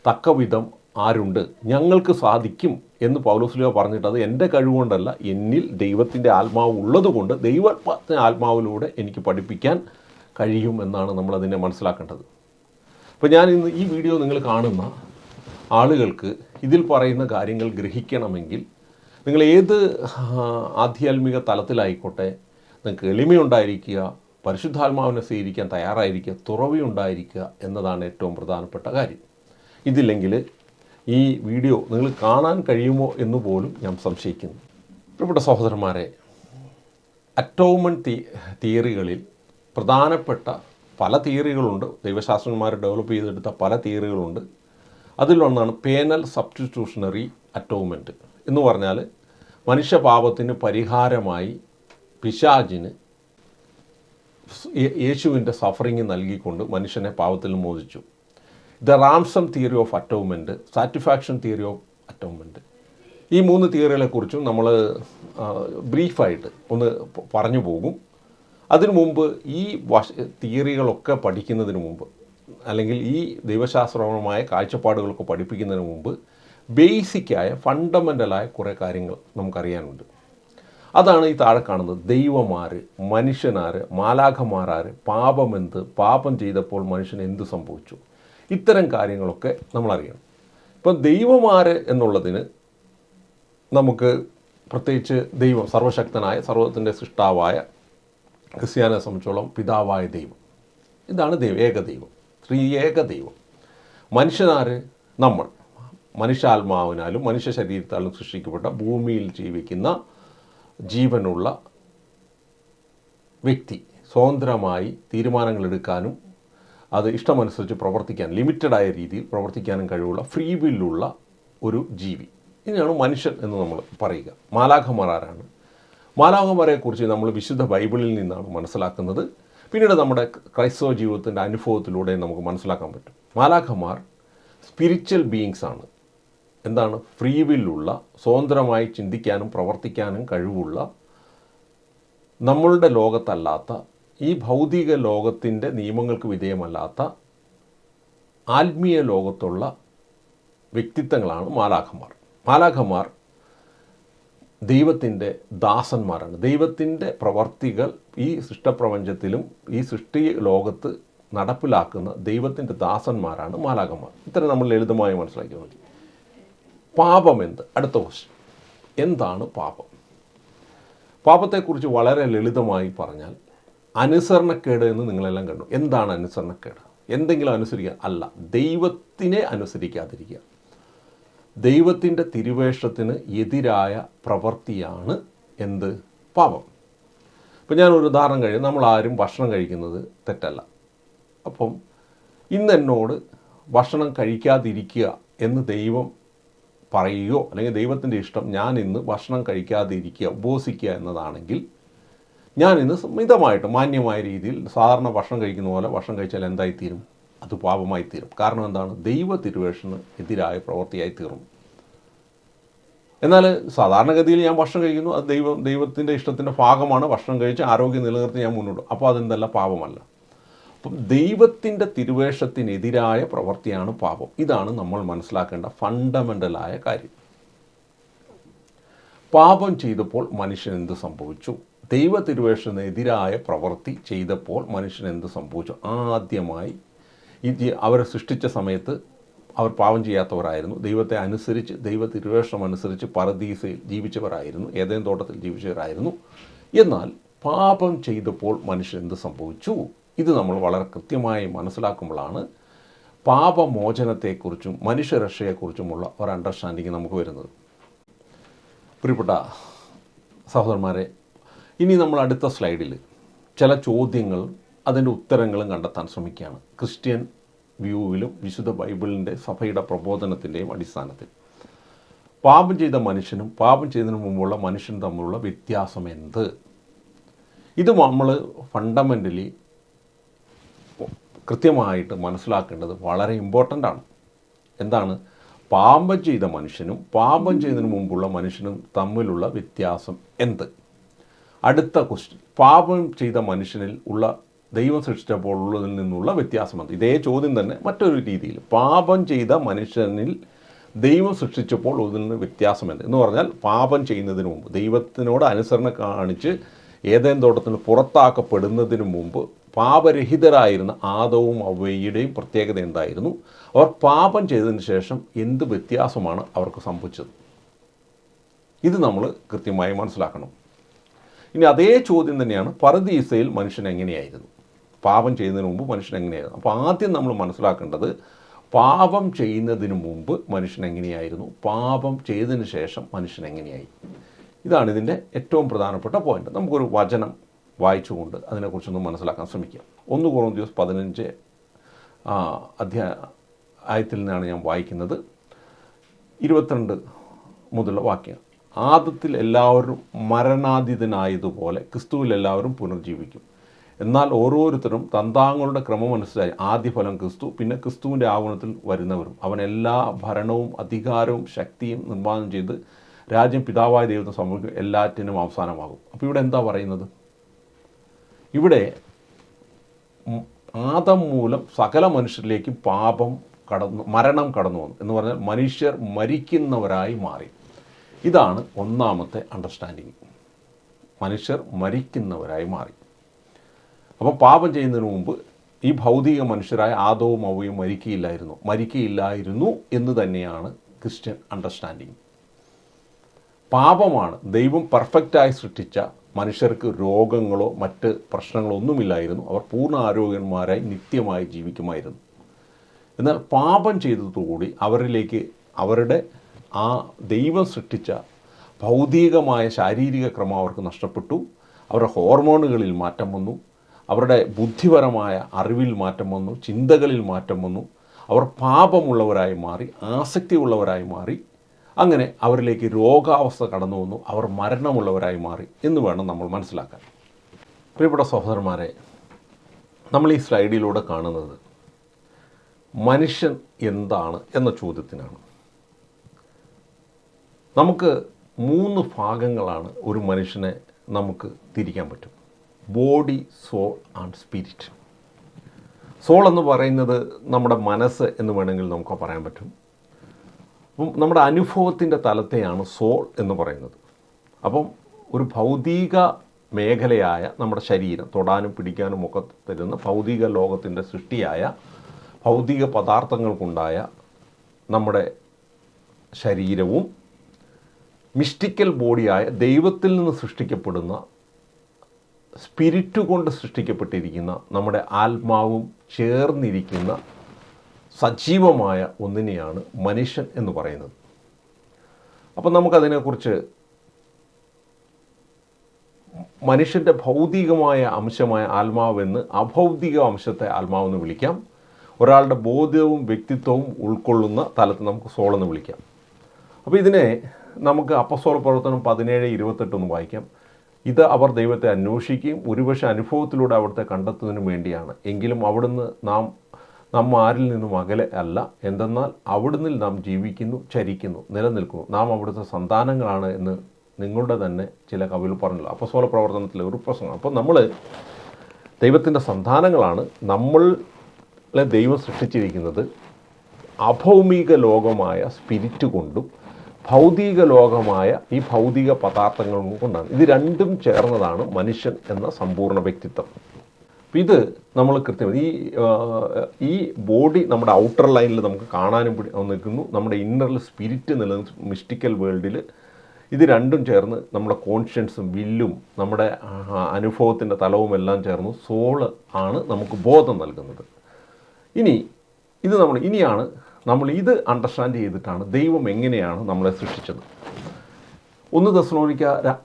തക്കവിധം ആരുണ്ട്? ഞങ്ങൾക്ക് സാധിക്കും എന്ന് പൗലോസ്ലീഹ പറഞ്ഞിട്ട്, അത് എൻ്റെ കഴിവുകൊണ്ടല്ല, എന്നിൽ ദൈവത്തിൻ്റെ ആത്മാവ് ഉള്ളതുകൊണ്ട് ദൈവത്തിൻ്റെ ആത്മാവിലൂടെ എനിക്ക് പഠിപ്പിക്കാൻ കഴിയും എന്നാണ് നമ്മളതിനെ മനസ്സിലാക്കേണ്ടത്. അപ്പോൾ ഞാൻ ഇന്ന് ഈ വീഡിയോ നിങ്ങൾ കാണുന്ന ആളുകൾക്ക് ഇതിൽ പറയുന്ന കാര്യങ്ങൾ ഗ്രഹിക്കണമെങ്കിൽ നിങ്ങൾ ഏത് ആധ്യാത്മിക തലത്തിലായിക്കോട്ടെ നിങ്ങൾക്ക് എളിമയുണ്ടായിരിക്കുക, പരിശുദ്ധാത്മാവിനെ സ്വീകരിക്കാൻ തയ്യാറായിരിക്കുക, തുറവിയുണ്ടായിരിക്കുക എന്നതാണ് ഏറ്റവും പ്രധാനപ്പെട്ട കാര്യം. ഇതില്ലെങ്കിൽ ഈ വീഡിയോ നിങ്ങൾ കാണാൻ കഴിയുമോ എന്ന് പോലും ഞാൻ സംശയിക്കുന്നു. പ്രിയപ്പെട്ട സഹോദരന്മാരെ, അറ്റോൺമെൻറ്റ് തിയറികളിൽ പ്രധാനപ്പെട്ട പല തിയറികളുണ്ട്. ദൈവശാസ്ത്രജ്ഞന്മാർ ഡെവലപ്പ് ചെയ്തെടുത്ത പല തിയറികളുണ്ട്. അതിലൊന്നാണ് പേനൽ സബ്സ്റ്റിറ്റ്യൂഷണറി അറ്റോൺമെൻറ്റ് എന്ന് പറഞ്ഞാൽ മനുഷ്യപാപത്തിന് പരിഹാരമായി പിശാചിന് യേശുവിൻ്റെ സഫറിങ് നൽകിക്കൊണ്ട് മനുഷ്യനെ പാപത്തിൽ മോചിച്ചു. The ransom theory of atonement, satisfaction theory of atonement. ഈ 3 തിയറികളെക്കുറിച്ചും നമ്മൾ ബ്രീഫായിട്ട് ഒന്ന് പറഞ്ഞു പോകും. അതിനു മുമ്പ് ഈ തിയറികളൊക്കെ പഠിക്കുന്നതിന് മുമ്പ്, അല്ലെങ്കിൽ ഈ ദൈവശാസ്ത്രപരമായ കാഴ്ചപ്പാടുകളൊക്കെ പഠിപ്പിക്കുന്നതിന് മുമ്പ് ബേസിക്കായ ഫണ്ടമെൻ്റലായ കുറേ കാര്യങ്ങൾ നമുക്കറിയാനുണ്ട്. അതാണ് ഈ താഴെ കാണുന്നത്. ദൈവമാര്, മനുഷ്യനാര്, മാലാഖമാരാര്, പാപമെന്ത്, പാപം ചെയ്തപ്പോൾ മനുഷ്യന് എന്ത് സംഭവിച്ചു, ഇത്തരം കാര്യങ്ങളൊക്കെ നമ്മളറിയണം. ഇപ്പം ദൈവമാര് എന്നുള്ളതിന് നമുക്ക് പ്രത്യേകിച്ച് ദൈവം, സർവശക്തനായ സർവ്വത്തിൻ്റെ സൃഷ്ടാവായ ക്രിസ്ത്യാനിയെ സംബന്ധിച്ചോളം പിതാവായ ദൈവം, ഇതാണ് ദൈവം, ഏകദൈവം, ത്രിയേക ദൈവം. മനുഷ്യനാര്? നമ്മൾ മനുഷ്യാത്മാവിനാലും മനുഷ്യ ശരീരത്താലും സൃഷ്ടിക്കപ്പെട്ട ഭൂമിയിൽ ജീവിക്കുന്ന ജീവനുള്ള വ്യക്തി, സ്വതന്ത്രമായി തീരുമാനങ്ങൾ എടുക്കാനും അത് ഇഷ്ടമനുസരിച്ച് പ്രവർത്തിക്കാൻ, ലിമിറ്റഡായ രീതിയിൽ പ്രവർത്തിക്കാനും കഴിവുള്ള ഫ്രീ വില്ലുള്ള ഒരു ജീവി. ഇതിനാണ് മനുഷ്യൻ എന്ന് നമ്മൾ പറയുക. മാലാഖമാരാണ്? മാലാഖമാരെക്കുറിച്ച് നമ്മൾ വിശുദ്ധ ബൈബിളിൽ നിന്നാണ് മനസ്സിലാക്കുന്നത്. പിന്നീട് നമ്മുടെ ക്രൈസ്തവ ജീവിതത്തിൻ്റെ അനുഭവത്തിലൂടെ നമുക്ക് മനസ്സിലാക്കാൻ പറ്റും. മാലാഖമാർ സ്പിരിച്വൽ ബീയിങ്സ് ആണ്. എന്താണ്? ഫ്രീ വില്ലുള്ള, സ്വതന്ത്രമായി ചിന്തിക്കാനും പ്രവർത്തിക്കാനും കഴിവുള്ള, നമ്മളുടെ ലോകത്തല്ലാത്ത, ഈ ഭൗതിക ലോകത്തിൻ്റെ നിയമങ്ങൾക്ക് വിധേയമല്ലാത്ത ആത്മീയ ലോകത്തുള്ള വ്യക്തിത്വങ്ങളാണ് മാലാഖമാർ. മാലാഖമാർ ദൈവത്തിൻ്റെ ദാസന്മാരാണ്. ദൈവത്തിൻ്റെ പ്രവർത്തികൾ ഈ സൃഷ്ടപ്രപഞ്ചത്തിലും ഈ സൃഷ്ടി ലോകത്ത് നടപ്പിലാക്കുന്ന ദൈവത്തിൻ്റെ ദാസന്മാരാണ് മാലാഖമാർ. ഇത്തരം നമ്മൾ ലളിതമായി മനസ്സിലാക്കി മതി. പാപം എന്ത്? അടുത്ത ക്വസ്റ്റ്യൻ. എന്താണ് പാപം? പാപത്തെക്കുറിച്ച് വളരെ ലളിതമായി പറഞ്ഞാൽ അനുസരണക്കേട് എന്ന് നിങ്ങളെല്ലാം കണ്ടു. എന്താണ് അനുസരണക്കേട്? എന്തെങ്കിലും അനുസരിക്കുക അല്ല, ദൈവത്തിനെ അനുസരിക്കാതിരിക്കുക. ദൈവത്തിൻ്റെ തിരുവേഷത്തിന് എതിരായ പ്രവൃത്തിയാണ് എന്ത്? പാപം. ഇപ്പം ഞാനൊരു ഉദാഹരണം കഴിയും. നമ്മളാരും ഭക്ഷണം കഴിക്കുന്നത് തെറ്റല്ല. അപ്പം ഇന്ന് എന്നോട് ഭക്ഷണം കഴിക്കാതിരിക്കുക എന്ന് ദൈവം പറയുകയോ അല്ലെങ്കിൽ ദൈവത്തിൻ്റെ ഇഷ്ടം ഞാൻ ഇന്ന് ഭക്ഷണം കഴിക്കാതിരിക്കുക, ഉപവസിക്കുക എന്നതാണെങ്കിൽ ഞാൻ ഇന്ന് മിതമായിട്ട് മാന്യമായ രീതിയിൽ സാധാരണ ഭക്ഷണം കഴിക്കുന്ന പോലെ ഭക്ഷണം കഴിച്ചാൽ എന്തായിത്തീരും? അത് പാപമായി തീരും. കാരണം എന്താണ്? ദൈവ തിരുവേഷന് എതിരായ പ്രവൃത്തിയായി തീർന്നു. എന്നാൽ സാധാരണഗതിയിൽ ഞാൻ ഭക്ഷണം കഴിക്കുന്നു, അത് ദൈവത്തിൻ്റെ ഇഷ്ടത്തിൻ്റെ ഭാഗമാണ്. ഭക്ഷണം കഴിച്ച് ആരോഗ്യം നിലനിർത്തി ഞാൻ മുന്നോട്ട്, അപ്പോൾ അതെന്തല്ല? പാപമല്ല. അപ്പം ദൈവത്തിൻ്റെ തിരുവേഷത്തിനെതിരായ പ്രവൃത്തിയാണ് പാപം. ഇതാണ് നമ്മൾ മനസ്സിലാക്കേണ്ട ഫണ്ടമെൻ്റലായ കാര്യം. പാപം ചെയ്തപ്പോൾ മനുഷ്യൻ എന്ത് സംഭവിച്ചു? ദൈവ തിരുവേഷത്തിനെതിരായ പ്രവൃത്തി ചെയ്തപ്പോൾ മനുഷ്യൻ എന്ത് സംഭവിച്ചു? ആദ്യമായി അവരെ സൃഷ്ടിച്ച സമയത്ത് അവർ പാപം ചെയ്യാത്തവരായിരുന്നു. ദൈവത്തെ അനുസരിച്ച്, ദൈവ തിരുവേഷം അനുസരിച്ച് പരദീസയിൽ ജീവിച്ചവരായിരുന്നു, ഏതേൻ തോട്ടത്തിൽ ജീവിച്ചവരായിരുന്നു. എന്നാൽ പാപം ചെയ്തപ്പോൾ മനുഷ്യൻ എന്ത് സംഭവിച്ചു? ഇത് നമ്മൾ വളരെ കൃത്യമായി മനസ്സിലാക്കുമ്പോഴാണ് പാപമോചനത്തെക്കുറിച്ചും മനുഷ്യരക്ഷയെക്കുറിച്ചുമുള്ള ഒരു അണ്ടർസ്റ്റാൻഡിങ് നമുക്ക് വരുന്നത്. പ്രിയപ്പെട്ട സഹോദരന്മാരെ, ഇനി നമ്മൾ അടുത്ത സ്ലൈഡിൽ ചില ചോദ്യങ്ങൾ അതിൻ്റെ ഉത്തരങ്ങളും കണ്ടെത്താൻ ശ്രമിക്കുകയാണ്. ക്രിസ്ത്യൻ വ്യൂവിലും വിശുദ്ധ ബൈബിളിൻ്റെ സഭയുടെ പ്രബോധനത്തിൻ്റെയും അടിസ്ഥാനത്തിൽ പാപം ചെയ്ത മനുഷ്യനും പാപം ചെയ്തതിനു മുമ്പുള്ള മനുഷ്യനും തമ്മിലുള്ള വ്യത്യാസം എന്ത്? ഇത് നമ്മൾ ഫണ്ടമെൻ്റലി കൃത്യമായിട്ട് മനസ്സിലാക്കേണ്ടത് വളരെ ഇമ്പോർട്ടൻ്റ് ആണ്. എന്താണ്? പാപം ചെയ്ത മനുഷ്യനും പാപം ചെയ്തതിനു മുമ്പുള്ള മനുഷ്യനും തമ്മിലുള്ള വ്യത്യാസം എന്ത്? അടുത്ത ക്വസ്റ്റ്യൻ, പാപം ചെയ്ത മനുഷ്യനിൽ ഉള്ള ദൈവം സൃഷ്ടിച്ചപ്പോൾ ഉള്ളതിൽ നിന്നുള്ള വ്യത്യാസം എന്ത്? ഇതേ ചോദ്യം തന്നെ മറ്റൊരു രീതിയിൽ, പാപം ചെയ്ത മനുഷ്യനിൽ ദൈവം സൃഷ്ടിച്ചപ്പോൾ അതിൽ നിന്ന് വ്യത്യാസം എന്ത് എന്ന് പറഞ്ഞാൽ, പാപം ചെയ്യുന്നതിന് മുമ്പ്, ദൈവത്തിനോട് അനുസരണ കാണിച്ച് ഏതേൻ തോട്ടത്തിന് പുറത്താക്കപ്പെടുന്നതിന് മുമ്പ് പാപരഹിതരായിരുന്ന ആദവും ഹവ്വയുടെയും പ്രത്യേകത എന്തായിരുന്നു? അവർ പാപം ചെയ്തതിന് ശേഷം എന്ത് വ്യത്യാസമാണ് അവർക്ക് സംഭവിച്ചത്? ഇത് നമ്മൾ കൃത്യമായി മനസ്സിലാക്കണം. ഇനി അതേ ചോദ്യം തന്നെയാണ്, പരദീസയിൽ മനുഷ്യൻ എങ്ങനെയായിരുന്നു? പാപം ചെയ്യുന്നതിന് മുമ്പ് മനുഷ്യൻ എങ്ങനെയായിരുന്നു? അപ്പോൾ ആദ്യം നമ്മൾ മനസ്സിലാക്കേണ്ടത്, പാപം ചെയ്യുന്നതിന് മുമ്പ് മനുഷ്യൻ എങ്ങനെയായിരുന്നു, പാപം ചെയ്തതിന് ശേഷം മനുഷ്യൻ എങ്ങനെയായി. ഇതാണ് ഇതിൻ്റെ ഏറ്റവും പ്രധാനപ്പെട്ട പോയിന്റ്. നമുക്കൊരു വചനം വായിച്ചുകൊണ്ട് അതിനെക്കുറിച്ചൊന്ന് മനസ്സിലാക്കാൻ ശ്രമിക്കാം. 1 കൊറിന്ത്യർ 15 അധ്യായത്തിൽ നിന്നാണ് ഞാൻ വായിക്കുന്നത്. 22 മുതലുള്ള വാക്യം. ആദത്തിൽ എല്ലാവരും മരണാതീതനായതുപോലെ ക്രിസ്തുവിൽ എല്ലാവരും പുനർജീവിക്കും. എന്നാൽ ഓരോരുത്തരും തന്താങ്ങളുടെ ക്രമം മനസ്സിലായി ആദ്യഫലം ക്രിസ്തു, പിന്നെ ക്രിസ്തുവിൻ്റെ ആഗമനത്തിൽ വരുന്നവരും. അവൻ എല്ലാ ഭരണവും അധികാരവും ശക്തിയും നിർമ്മാണം ചെയ്ത് രാജ്യം പിതാവായ ദൈവത്തിന് സമർപ്പിക്കും, എല്ലാറ്റിനും അവസാനമാകും. അപ്പോൾ ഇവിടെ എന്താ പറയുന്നത്? ഇവിടെ ആദം മൂലം സകല മനുഷ്യരിലേക്കും മരണം കടന്നു വന്നു എന്ന് പറഞ്ഞാൽ മനുഷ്യർ മരിക്കുന്നവരായി മാറി. ഇതാണ് ഒന്നാമത്തെ അണ്ടർസ്റ്റാൻഡിങ്. മനുഷ്യർ മരിക്കുന്നവരായി മാറി. അപ്പോൾ പാപം ചെയ്യുന്നതിന് മുമ്പ് ഈ ഭൗതിക മനുഷ്യരായ ആദവും ഹവ്വയും മരിക്കയില്ലായിരുന്നു എന്ന് തന്നെയാണ് ക്രിസ്ത്യൻ അണ്ടർസ്റ്റാൻഡിങ്. പാപമാണ് ദൈവം പെർഫെക്റ്റായി സൃഷ്ടിച്ച മനുഷ്യർക്ക് രോഗങ്ങളോ മറ്റ് പ്രശ്നങ്ങളോ ഒന്നുമില്ലായിരുന്നു. അവർ പൂർണ്ണ ആരോഗ്യന്മാരായി നിത്യമായി ജീവിക്കുമായിരുന്നു. എന്നാൽ പാപം ചെയ്തതോടുകൂടി അവരിലേക്ക് അവരുടെ ആ ദൈവം സൃഷ്ടിച്ച ഭൗതികമായ ശാരീരിക ക്രമം അവർക്ക് നഷ്ടപ്പെട്ടു. അവരുടെ ഹോർമോണുകളിൽ മാറ്റം വന്നു, അവരുടെ ബുദ്ധിപരമായ അറിവിൽ മാറ്റം വന്നു, ചിന്തകളിൽ മാറ്റം വന്നു. അവർ പാപമുള്ളവരായി മാറി, ആസക്തിയുള്ളവരായി മാറി. അങ്ങനെ അവരിലേക്ക് രോഗാവസ്ഥ കടന്നു വന്നു, അവർ മരണമുള്ളവരായി മാറി എന്ന് വേണം നമ്മൾ മനസ്സിലാക്കാൻ. പ്രിയപ്പെട്ട സഹോദരന്മാരെ, നമ്മൾ ഈ സ്ലൈഡിലൂടെ കാണുന്നത് മനുഷ്യൻ എന്താണ് എന്ന ചോദ്യത്തിനാണ്. നമുക്ക് 3 ഭാഗങ്ങളാണ് ഒരു മനുഷ്യനെ നമുക്ക് തിരിക്കാൻ പറ്റും: body, soul and spirit. Soul എന്ന് പറയുന്നത് നമ്മുടെ മനസ്സ് എന്ന് വേണമെങ്കിൽ നമുക്ക് പറയാൻ പറ്റും. അപ്പം നമ്മുടെ അനുഭവത്തിൻ്റെ തലത്തെയാണ് സോൾ എന്ന് പറയുന്നത്. അപ്പം ഒരു ഭൗതിക മേഖലയായ നമ്മുടെ ശരീരം, തൊടാനും പിടിക്കാനും ഒക്കെ തരുന്ന ഭൗതിക ലോകത്തിൻ്റെ സൃഷ്ടിയായ ഭൗതിക പദാർത്ഥങ്ങൾക്കുണ്ടായ നമ്മുടെ ശരീരവും മിസ്റ്റിക്കൽ ബോഡിയായ ദൈവത്തിൽ നിന്ന് സൃഷ്ടിക്കപ്പെടുന്ന സ്പിരിറ്റ് കൊണ്ട് സൃഷ്ടിക്കപ്പെട്ടിരിക്കുന്ന നമ്മുടെ ആത്മാവും ചേർന്നിരിക്കുന്ന സജീവമായ ഒന്നിനെയാണ് മനുഷ്യൻ എന്ന് പറയുന്നത്. അപ്പം നമുക്കതിനെക്കുറിച്ച് മനുഷ്യൻ്റെ ഭൗതികമായ അംശമായ ആത്മാവെന്ന്, അഭൗതിക അംശത്തെ ആത്മാവെന്ന് വിളിക്കാം. ഒരാളുടെ ബോധവും വ്യക്തിത്വവും ഉൾക്കൊള്ളുന്ന തലത്ത് നമുക്ക് സോളെന്ന് വിളിക്കാം. അപ്പോൾ ഇതിനെ നമുക്ക് അപ്പസ്തോല പ്രവർത്തനം 17:28 വായിക്കാം. ഇത് അവർ ദൈവത്തെ അന്വേഷിക്കുകയും ഒരുപക്ഷെ അനുഭവത്തിലൂടെ അവിടുത്തെ കണ്ടെത്തുന്നതിന് വേണ്ടിയാണ്. എങ്കിലും അവിടുന്ന് നാം ആരിൽ നിന്നും അകലെ അല്ല. എന്തെന്നാൽ അവിടുന്ന് നാം ജീവിക്കുന്നു, ചരിക്കുന്നു, നിലനിൽക്കുന്നു. നാം അവിടുത്തെ സന്താനങ്ങളാണ് എന്ന് നിങ്ങളുടെ തന്നെ ചില കവികൾ പറഞ്ഞല്ലോ. അപ്പസ്തോല പ്രവർത്തനത്തിലെ ഒരു പ്രസംഗം. അപ്പോൾ നമ്മൾ ദൈവത്തിൻ്റെ സന്താനങ്ങളാണ്. നമ്മളെ ദൈവം സൃഷ്ടിച്ചിരിക്കുന്നത് അഭൗമിക ലോകമായ സ്പിരിറ്റ് കൊണ്ടും ഭൗതിക ലോകമായ ഈ ഭൗതിക പദാർത്ഥങ്ങൾ കൊണ്ടാണ്. ഇത് രണ്ടും ചേർന്നതാണ് മനുഷ്യൻ എന്ന സമ്പൂർണ്ണ വ്യക്തിത്വം. അപ്പോൾ ഇത് നമ്മൾ കൃത്യമായി ഈ ബോഡി നമ്മുടെ ഔട്ടർ ലൈനിൽ നമുക്ക് കാണാനും നിൽക്കുന്നു. നമ്മുടെ ഇന്നറിൽ സ്പിരിറ്റ് നിലനിൽക്കുന്ന മിസ്റ്റിക്കൽ വേൾഡിൽ ഇത് രണ്ടും ചേർന്ന് നമ്മുടെ കോൺഷ്യൻസും വില്ലും നമ്മുടെ അനുഭവത്തിൻ്റെ തലവും എല്ലാം ചേർന്ന് സോള് ആണ് നമുക്ക് ബോധം നൽകുന്നത്. നമ്മൾ ഇത് അണ്ടർസ്റ്റാൻഡ് ചെയ്തിട്ടാണ് ദൈവം എങ്ങനെയാണ് നമ്മളെ സൃഷ്ടിച്ചത്. 1 തെസ്സലോനിക്ക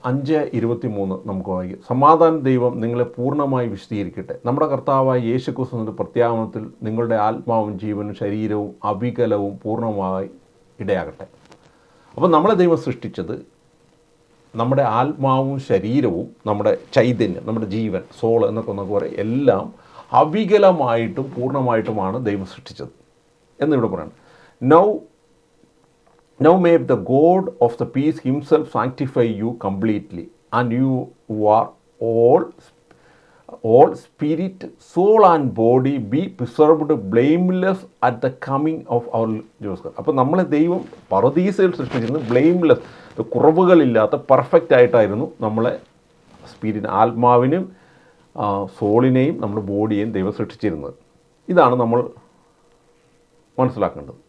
5:23 നമുക്ക് വായിക്കും. സമാധാന ദൈവം നിങ്ങളെ പൂർണ്ണമായി വിശദീകരിക്കട്ടെ. നമ്മുടെ കർത്താവായ യേശുക്രിസ്തുവിന്റെ പ്രത്യാഗമനത്തിൽ നിങ്ങളുടെ ആത്മാവും ജീവനും ശരീരവും അവികലവും പൂർണ്ണമായി ഇടയാകട്ടെ. അപ്പോൾ നമ്മളെ ദൈവം സൃഷ്ടിച്ചത് നമ്മുടെ ആത്മാവും ശരീരവും നമ്മുടെ ചൈതന്യം, നമ്മുടെ ജീവൻ, സോൾ എന്നൊക്കെ നമുക്ക് പറയാം, എല്ലാം അവികലമായിട്ടും പൂർണ്ണമായിട്ടുമാണ് ദൈവം സൃഷ്ടിച്ചത് എന്നിവിടെ പറയണം. Now may the God of the peace himself sanctify you completely, and you are all spirit, soul and body be preserved blameless at the coming of our Jesus Christ. അപ്പോൾ നമ്മളെ ദൈവം പറുദീസയിൽ സൃഷ്ടിച്ചിരുന്നത് ബ്ലെയിംലെസ്, കുറവുകളില്ലാത്ത പെർഫെക്റ്റ് ആയിട്ടായിരുന്നു നമ്മളെ സ്പിരിറ്റ്, ആത്മാവിനും സോളിനെയും നമ്മുടെ ബോഡിയെയും ദൈവം സൃഷ്ടിച്ചിരുന്നത്. ഇതാണ് നമ്മൾ മനസ്സിലാക്കേണ്ടത്.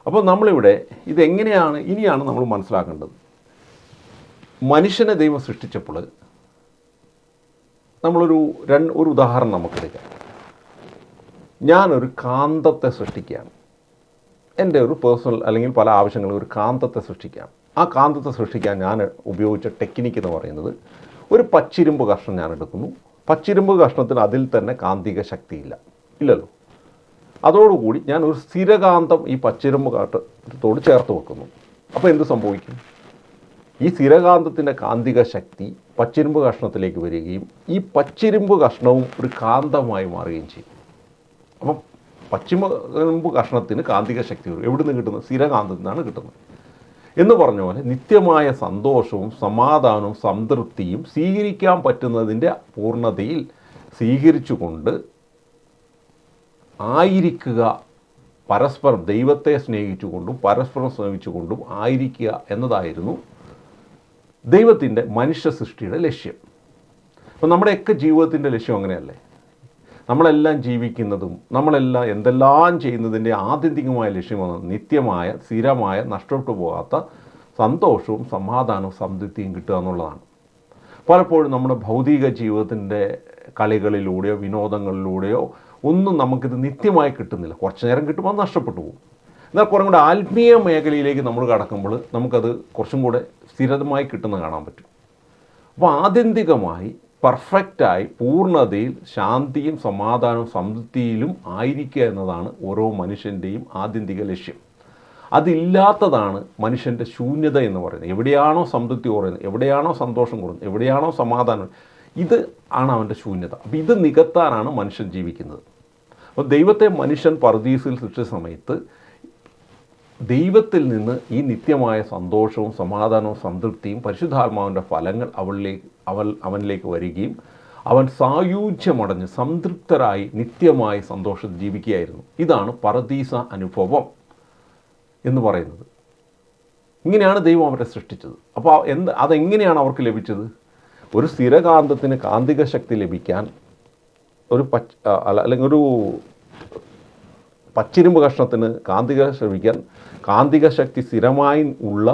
അപ്പോൾ നമ്മളിവിടെ ഇനിയാണ് നമ്മൾ മനസ്സിലാക്കേണ്ടത്. മനുഷ്യനെ ദൈവം സൃഷ്ടിച്ചപ്പോൾ നമ്മളൊരു ഉദാഹരണം നമുക്കെടുക്കാം. ഞാനൊരു കാന്തത്തെ സൃഷ്ടിക്കുകയാണ്. എൻ്റെ ഒരു പേഴ്സണൽ അല്ലെങ്കിൽ പല ആവശ്യങ്ങളും ഒരു കാന്തത്തെ സൃഷ്ടിക്കുകയാണ്. ആ കാന്തത്തെ സൃഷ്ടിക്കാൻ ഞാൻ ഉപയോഗിച്ച ടെക്നിക്ക് എന്ന് പറയുന്നത്, ഒരു പച്ചിരുമ്പ് കഷ്ണം ഞാൻ എടുക്കുന്നു. പച്ചിരുമ്പ് കഷ്ണത്തിന് അതിൽ തന്നെ കാന്തിക ശക്തിയില്ലല്ലോ. അതോടുകൂടി ഞാൻ ഒരു സ്ഥിരകാന്തം ഈ പച്ചിരുമ്പ് കാട്ടത്തോട് ചേർത്ത് വെക്കുന്നു. അപ്പോൾ എന്ത് സംഭവിക്കും? ഈ സ്ഥിരകാന്തത്തിൻ്റെ കാന്തിക ശക്തി പച്ചിരുമ്പ് കഷ്ണത്തിലേക്ക് വരികയും ഈ പച്ചിരുമ്പ് കഷ്ണവും ഒരു കാന്തമായി മാറുകയും ചെയ്യും. അപ്പം പച്ചിരുമ്പ് കഷ്ണത്തിന് കാന്തിക ശക്തി വരും. എവിടെ നിന്ന് കിട്ടുന്നത്? സ്ഥിരകാന്തത്തിൽ നിന്നാണ് കിട്ടുന്നത്. എന്ന് പറഞ്ഞ പോലെ നിത്യമായ സന്തോഷവും സമാധാനവും സംതൃപ്തിയും സ്വീകരിക്കാൻ പറ്റുന്നതിൻ്റെ പൂർണ്ണതയിൽ സ്വീകരിച്ചുകൊണ്ട് ആയിരിക്കുക, പരസ്പരം ദൈവത്തെ സ്നേഹിച്ചുകൊണ്ടും പരസ്പരം സ്നേഹിച്ചുകൊണ്ടും ആയിരിക്കുക എന്നതായിരുന്നു ദൈവത്തിൻ്റെ മനുഷ്യ സൃഷ്ടിയുടെ ലക്ഷ്യം. അപ്പം നമ്മുടെയൊക്കെ ജീവിതത്തിൻ്റെ ലക്ഷ്യം അങ്ങനെയല്ലേ? നമ്മളെല്ലാം ജീവിക്കുന്നതും നമ്മളെല്ലാം എന്തെല്ലാം ചെയ്യുന്നതിൻ്റെ ആത്യന്തികമായ ലക്ഷ്യമാണ് നിത്യമായ സ്ഥിരമായ നഷ്ടപ്പെട്ടു പോകാത്ത സന്തോഷവും സമാധാനവും സംതൃപ്തിയും കിട്ടുക എന്നുള്ളതാണ്. പലപ്പോഴും നമ്മുടെ ഭൗതിക ജീവിതത്തിൻ്റെ കളികളിലൂടെയോ വിനോദങ്ങളിലൂടെയോ ഒന്നും നമുക്കിത് നിത്യമായി കിട്ടുന്നില്ല. കുറച്ച് നേരം കിട്ടുമ്പോൾ അത് നഷ്ടപ്പെട്ടു പോകും. എന്നാൽ കുറേ കൂടെ ആത്മീയ മേഖലയിലേക്ക് നമ്മൾ കടക്കുമ്പോൾ നമുക്കത് കുറച്ചും കൂടെ സ്ഥിരമായി കിട്ടുന്ന കാണാൻ പറ്റും. അപ്പോൾ ആത്യന്തികമായി പെർഫെക്റ്റായി പൂർണ്ണതയിൽ ശാന്തിയും സമാധാനവും സംതൃപ്തിയിലും ആയിരിക്കുക എന്നതാണ് ഓരോ മനുഷ്യൻ്റെയും ആത്യന്തിക ലക്ഷ്യം. അതില്ലാത്തതാണ് മനുഷ്യൻ്റെ ശൂന്യത എന്ന് പറയുന്നത്. എവിടെയാണോ സംതൃപ്തി കുറയുന്നത്, എവിടെയാണോ സന്തോഷം കുറയുന്നത്, എവിടെയാണോ സമാധാനം, ഇത് ആണ് അവൻ്റെ ശൂന്യത. അപ്പോൾ ഇത് നികത്താനാണ് മനുഷ്യൻ ജീവിക്കുന്നത്. അപ്പോൾ ദൈവത്തെ മനുഷ്യൻ പറുദീസിൽ സൃഷ്ടിച്ച സമയത്ത് ദൈവത്തിൽ നിന്ന് ഈ നിത്യമായ സന്തോഷവും സമാധാനവും സംതൃപ്തിയും പരിശുദ്ധാത്മാവിൻ്റെ ഫലങ്ങൾ അവനിലേക്ക് വരികയും അവൻ സായുജ്യമടഞ്ഞ് സംതൃപ്തരായി നിത്യമായി സന്തോഷത്തിൽ ജീവിക്കുകയായിരുന്നു. ഇതാണ് പറുദീസ അനുഭവം എന്ന് പറയുന്നത്. ഇങ്ങനെയാണ് ദൈവം അവരെ സൃഷ്ടിച്ചത്. അപ്പോൾ അതെങ്ങനെയാണ് അവർക്ക് ലഭിച്ചത്? ഒരു സ്ഥിരകാന്തത്തിന് കാന്തിക ശക്തി ലഭിക്കാൻ അല്ലെങ്കിൽ ഒരു പച്ചിരുമ്പ് കഷ്ണത്തിന് കാന്തിക ശക്തി സ്ഥിരമായി ഉള്ള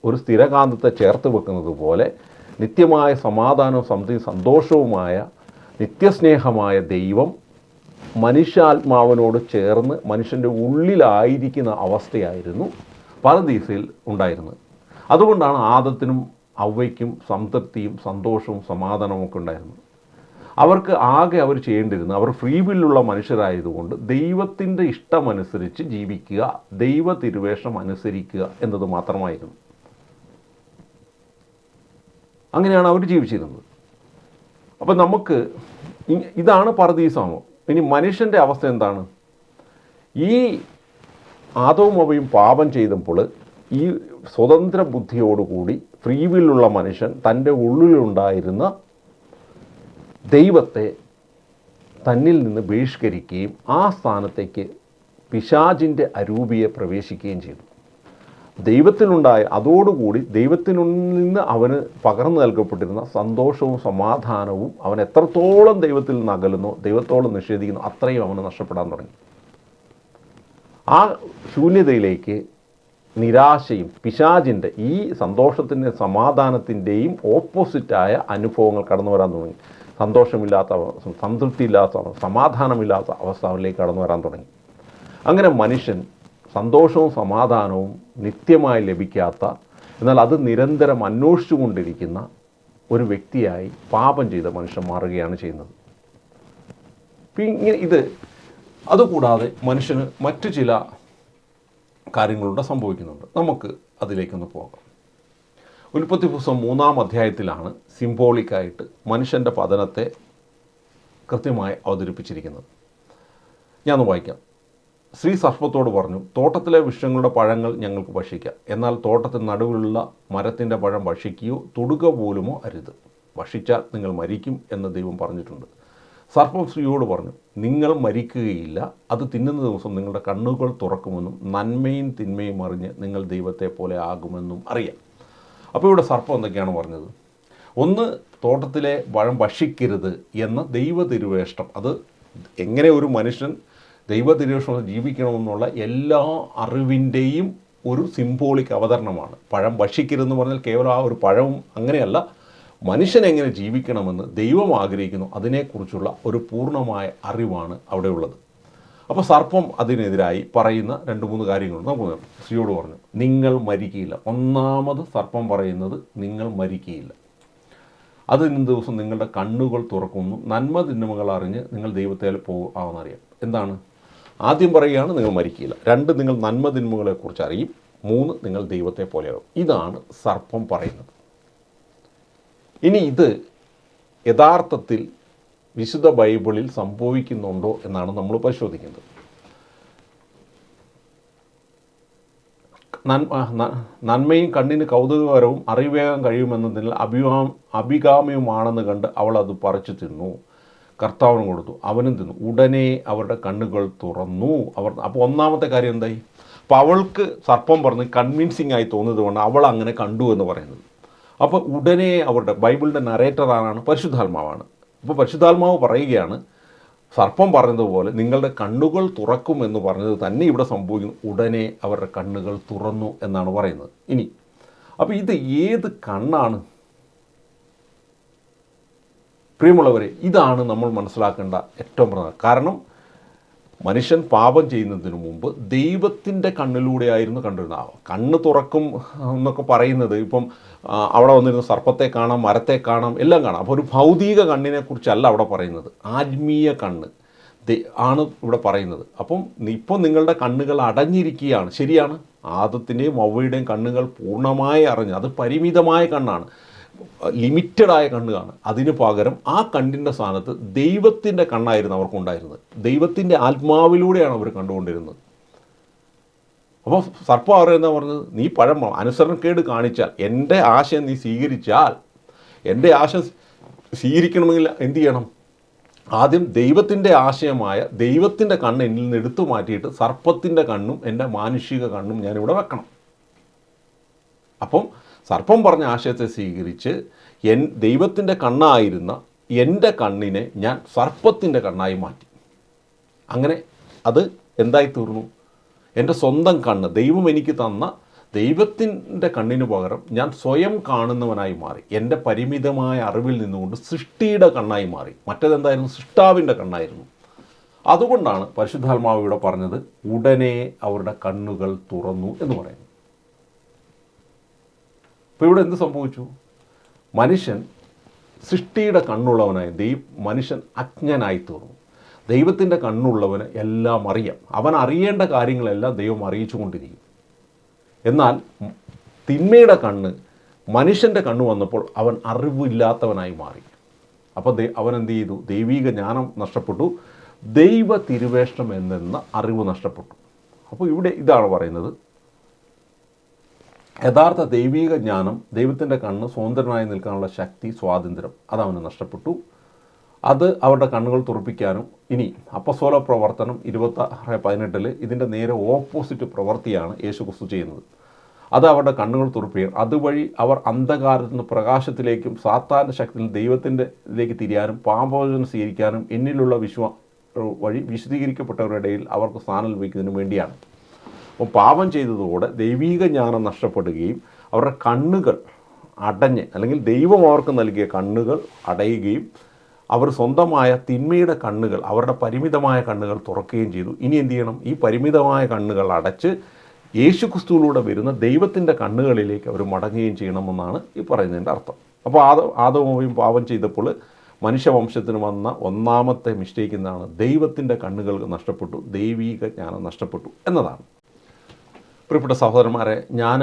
ഒരു സ്ഥിരകാന്തത്തെ ചേർത്ത് വെക്കുന്നത് പോലെ നിത്യമായ സമാധാനവും സന്തോഷവുമായ നിത്യസ്നേഹമായ ദൈവം മനുഷ്യാത്മാവിനോട് ചേർന്ന് മനുഷ്യൻ്റെ ഉള്ളിലായിരിക്കുന്ന അവസ്ഥയായിരുന്നു പറുദീസയിൽ ഉണ്ടായിരുന്നത്. അതുകൊണ്ടാണ് ആദത്തിനും ഔവയ്ക്കും സംതൃപ്തിയും സന്തോഷവും സമാധാനവും ഒക്കെ ഉണ്ടായിരുന്നത്. അവർക്ക് ആകെ അവർ ചെയ്യേണ്ടിരുന്നത്, അവർ ഫ്രീ വില്ലുള്ള മനുഷ്യരായതുകൊണ്ട് ദൈവത്തിൻ്റെ ഇഷ്ടമനുസരിച്ച് ജീവിക്കുക, ദൈവ തിരുവേഷം അനുസരിക്കുക എന്നത് മാത്രമായിരുന്നു. അങ്ങനെയാണ് അവർ ജീവിച്ചിരുന്നത്. അപ്പം നമുക്ക് ഇതാണ് പറുദീസാമോ. ഇനി മനുഷ്യൻ്റെ അവസ്ഥ എന്താണ്? ഈ ആദവും അവയും പാപം ചെയ്തപ്പോൾ ഈ സ്വതന്ത്ര ബുദ്ധിയോടുകൂടി ഫ്രീ വില്ലുള്ള മനുഷ്യൻ തൻ്റെ ഉള്ളിലുണ്ടായിരുന്ന ദൈവത്തെ തന്നിൽ നിന്ന് ബഹിഷ്കരിക്കുകയും ആ സ്ഥാനത്തേക്ക് പിശാചിൻ്റെ അരൂപിയെ പ്രവേശിക്കുകയും ചെയ്തു. ദൈവത്തിനുണ്ടായ അതോടുകൂടി ദൈവത്തിൽ നിന്ന് അവന് പകർന്നു നൽകപ്പെട്ടിരുന്ന സന്തോഷവും സമാധാനവും അവൻ എത്രത്തോളം ദൈവത്തിൽ നിന്ന് അകലുന്നോ, ദൈവത്തോളം നിഷേധിക്കുന്നു, അത്രയും അവന് നഷ്ടപ്പെടാൻ തുടങ്ങി. ആ ശൂന്യതയിലേക്ക് നിരാശയും പിശാചിൻ്റെ ഈ സന്തോഷത്തിൻ്റെ സമാധാനത്തിൻ്റെയും ഓപ്പോസിറ്റായ അനുഭവങ്ങൾ കടന്നു വരാൻ തുടങ്ങി. സന്തോഷമില്ലാത്ത അവസ്ഥ, സംതൃപ്തിയില്ലാത്ത അവസ്ഥ, സമാധാനമില്ലാത്ത അവസ്ഥ അവനിലേക്ക് കടന്നു വരാൻ തുടങ്ങി. അങ്ങനെ മനുഷ്യൻ സന്തോഷവും സമാധാനവും നിത്യമായി ലഭിക്കാത്ത, എന്നാൽ അത് നിരന്തരം അന്വേഷിച്ചു കൊണ്ടിരിക്കുന്ന ഒരു വ്യക്തിയായി പാപം ചെയ്ത മനുഷ്യൻ മാറുകയാണ് ചെയ്യുന്നത്. ഇങ്ങനെ അതുകൂടാതെ മനുഷ്യന് മറ്റു ചില കാര്യങ്ങളുടെ സംഭവിക്കുന്നുണ്ട്. നമുക്ക് അതിലേക്കൊന്ന് പോകാം. ഉൽപ്പത്തി പുസ്തകം 3-ാം അധ്യായത്തിലാണ് സിംബോളിക്കായിട്ട് മനുഷ്യൻ്റെ പതനത്തെ കൃത്യമായി അവതരിപ്പിച്ചിരിക്കുന്നത്. ഞാനൊന്ന് വായിക്കാം. സ്ത്രീ സർപ്പത്തോട് പറഞ്ഞു, തോട്ടത്തിലെ വൃക്ഷങ്ങളുടെ പഴങ്ങൾ ഞങ്ങൾക്ക് ഭക്ഷിക്കാം, എന്നാൽ തോട്ടത്തിന് നടുവിലുള്ള മരത്തിൻ്റെ പഴം ഭക്ഷിക്കുകയോ തൊടുക പോലുമോ അരുത്, ഭക്ഷിച്ചാൽ നിങ്ങൾ മരിക്കും എന്ന് ദൈവം പറഞ്ഞിട്ടുണ്ട്. സർപ്പം സ്ത്രീയോട് പറഞ്ഞു, നിങ്ങൾ മരിക്കുകയില്ല, അത് തിന്നുന്ന ദിവസം നിങ്ങളുടെ കണ്ണുകൾ തുറക്കുമെന്നും നന്മയും തിന്മയും അറിഞ്ഞ് നിങ്ങൾ ദൈവത്തെ പോലെ ആകുമെന്നും അറിയാം. അപ്പോൾ ഇവിടെ സർപ്പം എന്തൊക്കെയാണ് പറഞ്ഞത്? ഒന്ന്, തോട്ടത്തിലെ പഴം ഭക്ഷിക്കരുത് എന്ന ദൈവ തിരുവേഷ്ടം, അത് എങ്ങനെ ഒരു മനുഷ്യൻ ദൈവ തിരുവേഷ്ടം ജീവിക്കണമെന്നുള്ള എല്ലാ അറിവിൻ്റെയും ഒരു സിംബോളിക് അവതരണമാണ്. പഴം ഭക്ഷിക്കരുതെന്ന് പറഞ്ഞാൽ കേവലം ആ ഒരു പഴവും അങ്ങനെയല്ല, മനുഷ്യൻ എങ്ങനെ ജീവിക്കണമെന്ന് ദൈവം ആഗ്രഹിക്കുന്നു അതിനെക്കുറിച്ചുള്ള ഒരു പൂർണ്ണമായ അറിവാണ് അവിടെ ഉള്ളത്. അപ്പോൾ സർപ്പം അതിനെതിരായി പറയുന്ന 2-3 കാര്യങ്ങളുണ്ട്. നമുക്ക് സ്ത്രീയോട് പറഞ്ഞു, നിങ്ങൾ മരിക്കുകയില്ല. ഒന്നാമത് സർപ്പം പറയുന്നത് നിങ്ങൾ മരിക്കുകയില്ല, അതിന് ദിവസം നിങ്ങളുടെ കണ്ണുകൾ തുറക്കുന്നു, നന്മ തിന്മകൾ അറിഞ്ഞ് നിങ്ങൾ ദൈവത്തെ പോകുമെന്നറിയാം. എന്താണ്? ആദ്യം പറയുകയാണ് നിങ്ങൾ മരിക്കുകയില്ല. 2, നിങ്ങൾ നന്മ തിന്മകളെക്കുറിച്ച് അറിയും. 3, നിങ്ങൾ ദൈവത്തെ പോലെയാകും. ഇതാണ് സർപ്പം പറയുന്നത്. ഇനി ഇത് യഥാർത്ഥത്തിൽ വിശുദ്ധ ബൈബിളിൽ സംഭവിക്കുന്നുണ്ടോ എന്നാണ് നമ്മൾ പരിശോധിക്കുന്നത്. നന്മയും കണ്ണിന് കൗതുകകരവും അറിവേഗം കഴിയുമെന്നതിൽ അഭികാമ്യവുമാണെന്ന് കണ്ട് അവൾ അത് പറിച്ചു തിന്നു. കർത്താവിന് കൊടുത്തു, അവനും തിന്നു. ഉടനെ അവരുടെ കണ്ണുകൾ തുറന്നു. അപ്പോൾ ഒന്നാമത്തെ കാര്യം എന്തായി? അപ്പോൾ അവൾക്ക് സർപ്പം പറഞ്ഞ് കൺവിൻസിങ് ആയി തോന്നിയത് കൊണ്ട് അവൾ അങ്ങനെ കണ്ടു എന്ന് പറയുന്നത്. അപ്പോൾ ഉടനെ അവരുടെ ബൈബിളിൻ്റെ നരേറ്റർ ആരാണ്? പരിശുദ്ധാത്മാവാണ്. അപ്പോൾ പരിശുദ്ധാത്മാവ് പറയുകയാണ്, സർപ്പം പറഞ്ഞതുപോലെ നിങ്ങളുടെ കണ്ണുകൾ തുറക്കുമെന്ന് പറഞ്ഞത് തന്നെ ഇവിടെ സംഭവിക്കുന്നു. ഉടനെ അവരുടെ കണ്ണുകൾ തുറന്നു എന്നാണ് പറയുന്നത്. ഇനി അപ്പോൾ ഇത് ഏത് കണ്ണാണ്? പ്രിയമുള്ളവരെ, ഇതാണ് നമ്മൾ മനസ്സിലാക്കേണ്ട ഏറ്റവും പ്രധാനം. കാരണം മനുഷ്യൻ പാപം ചെയ്യുന്നതിന് മുമ്പ് ദൈവത്തിൻ്റെ കണ്ണിലൂടെയായിരുന്നു കണ്ടിരുന്നത്. കണ്ണ് തുറക്കും എന്നൊക്കെ പറയുന്നത് ഇപ്പം അവിടെ വന്നിരുന്ന സർപ്പത്തെ കാണാം, മരത്തെ കാണാം, എല്ലാം കാണാം. അപ്പോൾ ഒരു ഭൗതിക കണ്ണിനെക്കുറിച്ചല്ല അവിടെ പറയുന്നത്, ആത്മീയ കണ്ണ് ആണ് ഇവിടെ പറയുന്നത്. അപ്പം ഇപ്പോൾ നിങ്ങളുടെ കണ്ണുകൾ അടഞ്ഞിരിക്കുകയാണ്. ശരിയാണ്, ആദത്തിൻ്റെയും ഹവ്വയുടെയും കണ്ണുകൾ പൂർണ്ണമായി അറിഞ്ഞ്, അത് പരിമിതമായ കണ്ണാണ്, ലിമിറ്റഡായ കണ്ണുകാണ്. അതിന് പകരം ആ കണ്ണിൻ്റെ സ്ഥാനത്ത് ദൈവത്തിൻ്റെ കണ്ണായിരുന്നു അവർക്കുണ്ടായിരുന്നത്. ദൈവത്തിൻ്റെ ആത്മാവിലൂടെയാണ് അവർ കണ്ടുകൊണ്ടിരുന്നത്. അപ്പോൾ സർപ്പം അവരെന്താ പറഞ്ഞത്? നീ പഴം അനുസരണക്കേട് കാണിച്ചാൽ, എൻ്റെ ആശയം നീ സ്വീകരിച്ചാൽ, എൻ്റെ ആശയം സ്വീകരിക്കണമെങ്കിൽ എന്ത് ചെയ്യണം? ആദ്യം ദൈവത്തിൻ്റെ ആശയമായ ദൈവത്തിൻ്റെ കണ്ണ് എന്നിൽ നിന്ന് എടുത്തു മാറ്റിയിട്ട് സർപ്പത്തിൻ്റെ കണ്ണും എൻ്റെ മാനുഷിക കണ്ണും ഞാനിവിടെ വെക്കണം. അപ്പം സർപ്പം പറഞ്ഞ ആശയത്തെ സ്വീകരിച്ച് ദൈവത്തിൻ്റെ കണ്ണായിരുന്ന എൻ്റെ കണ്ണിനെ ഞാൻ സർപ്പത്തിൻ്റെ കണ്ണായി മാറ്റി. അങ്ങനെ അത് എന്തായി തീർന്നു? എൻ്റെ സ്വന്തം കണ്ണ്, ദൈവം എനിക്ക് തന്ന ദൈവത്തിൻ്റെ കണ്ണിന് പകരം ഞാൻ സ്വയം കാണുന്നവനായി മാറി. എൻ്റെ പരിമിതമായ അറിവിൽ നിന്നുകൊണ്ട് സൃഷ്ടിയുടെ കണ്ണായി മാറി. മറ്റേതെന്തായിരുന്നു? സൃഷ്ടാവിൻ്റെ കണ്ണായിരുന്നു. അതുകൊണ്ടാണ് പരിശുദ്ധാത്മാവ് ഇവിടെ പറഞ്ഞത് ഉടനെ അവരുടെ കണ്ണുകൾ തുറന്നു എന്ന് പറയുന്നു. അപ്പോൾ ഇവിടെ എന്ത് സംഭവിച്ചു? മനുഷ്യൻ സൃഷ്ടിയുടെ കണ്ണുള്ളവനായി മനുഷ്യൻ അജ്ഞനായി തീർന്നു. ദൈവത്തിൻ്റെ കണ്ണുള്ളവന് എല്ലാം അറിയാം. അവൻ അറിയേണ്ട കാര്യങ്ങളെല്ലാം ദൈവം അറിയിച്ചു കൊണ്ടിരിക്കും. എന്നാൽ തിന്മയുടെ കണ്ണ്, മനുഷ്യൻ്റെ കണ്ണ് വന്നപ്പോൾ അവൻ അറിവില്ലാത്തവനായി മാറി. അപ്പോൾ അവൻ എന്ത് ചെയ്തു? ദൈവിക ജ്ഞാനം നഷ്ടപ്പെട്ടു, ദൈവ തിരുവേഷണം എന്ന അറിവ് നഷ്ടപ്പെട്ടു. അപ്പോൾ ഇവിടെ ഇതാണ് പറയുന്നത്, യഥാർത്ഥ ദൈവിക ജ്ഞാനം, ദൈവത്തിൻ്റെ കണ്ണ്, സ്വതന്ത്രനായി നിൽക്കാനുള്ള ശക്തി, സ്വാതന്ത്ര്യം അതവന് നഷ്ടപ്പെട്ടു. അത് അവരുടെ കണ്ണുകൾ തുറപ്പിക്കാനും, ഇനി അപ്പസ്തോല പ്രവർത്തനം 26:18 ഇതിൻ്റെ നേരെ ഓപ്പോസിറ്റ് പ്രവൃത്തിയാണ് യേശു ക്രിസ്തു ചെയ്യുന്നത്. അത് അവരുടെ കണ്ണുകൾ തുറപ്പിക്കാൻ, അതുവഴി അവർ അന്ധകാരത്തിൽ നിന്ന് പ്രകാശത്തിലേക്കും സാത്താൻ്റെ ശക്തിയിൽ ദൈവത്തിൻ്റെലേക്ക് തിരിയാനും പാപമോചനം സ്വീകരിക്കാനും എന്നിലുള്ള വഴി വിശദീകരിക്കപ്പെട്ടവരുടെ ഇടയിൽ അവർക്ക് സ്ഥാനം ലഭിക്കുന്നതിനും വേണ്ടിയാണ്. അപ്പോൾ പാപം ചെയ്തതോടെ ദൈവീക ജ്ഞാനം നഷ്ടപ്പെടുകയും അവരുടെ കണ്ണുകൾ അടഞ്ഞ്, അല്ലെങ്കിൽ ദൈവം അവർക്ക് നൽകിയ കണ്ണുകൾ അടയുകയും അവർ സ്വന്തമായ തിന്മയുടെ കണ്ണുകൾ, അവരുടെ പരിമിതമായ കണ്ണുകൾ തുറക്കുകയും ചെയ്തു. ഇനി എന്ത് ചെയ്യണം? ഈ പരിമിതമായ കണ്ണുകൾ അടച്ച് യേശുക്രിസ്തുവിലൂടെ വരുന്ന ദൈവത്തിൻ്റെ കണ്ണുകളിലേക്ക് അവർ മടങ്ങുകയും ചെയ്യണമെന്നാണ് ഈ പറയുന്നതിൻ്റെ അർത്ഥം. അപ്പോൾ ആദവും പാപം ചെയ്തപ്പോൾ മനുഷ്യവംശത്തിന് വന്ന ഒന്നാമത്തെ മിസ്റ്റേക്ക് എന്താണ്? ദൈവത്തിൻ്റെ കണ്ണുകൾ നഷ്ടപ്പെട്ടു, ദൈവീക ജ്ഞാനം നഷ്ടപ്പെട്ടു എന്നതാണ്. പ്രിയപ്പെട്ട സഹോദരന്മാരെ, ഞാൻ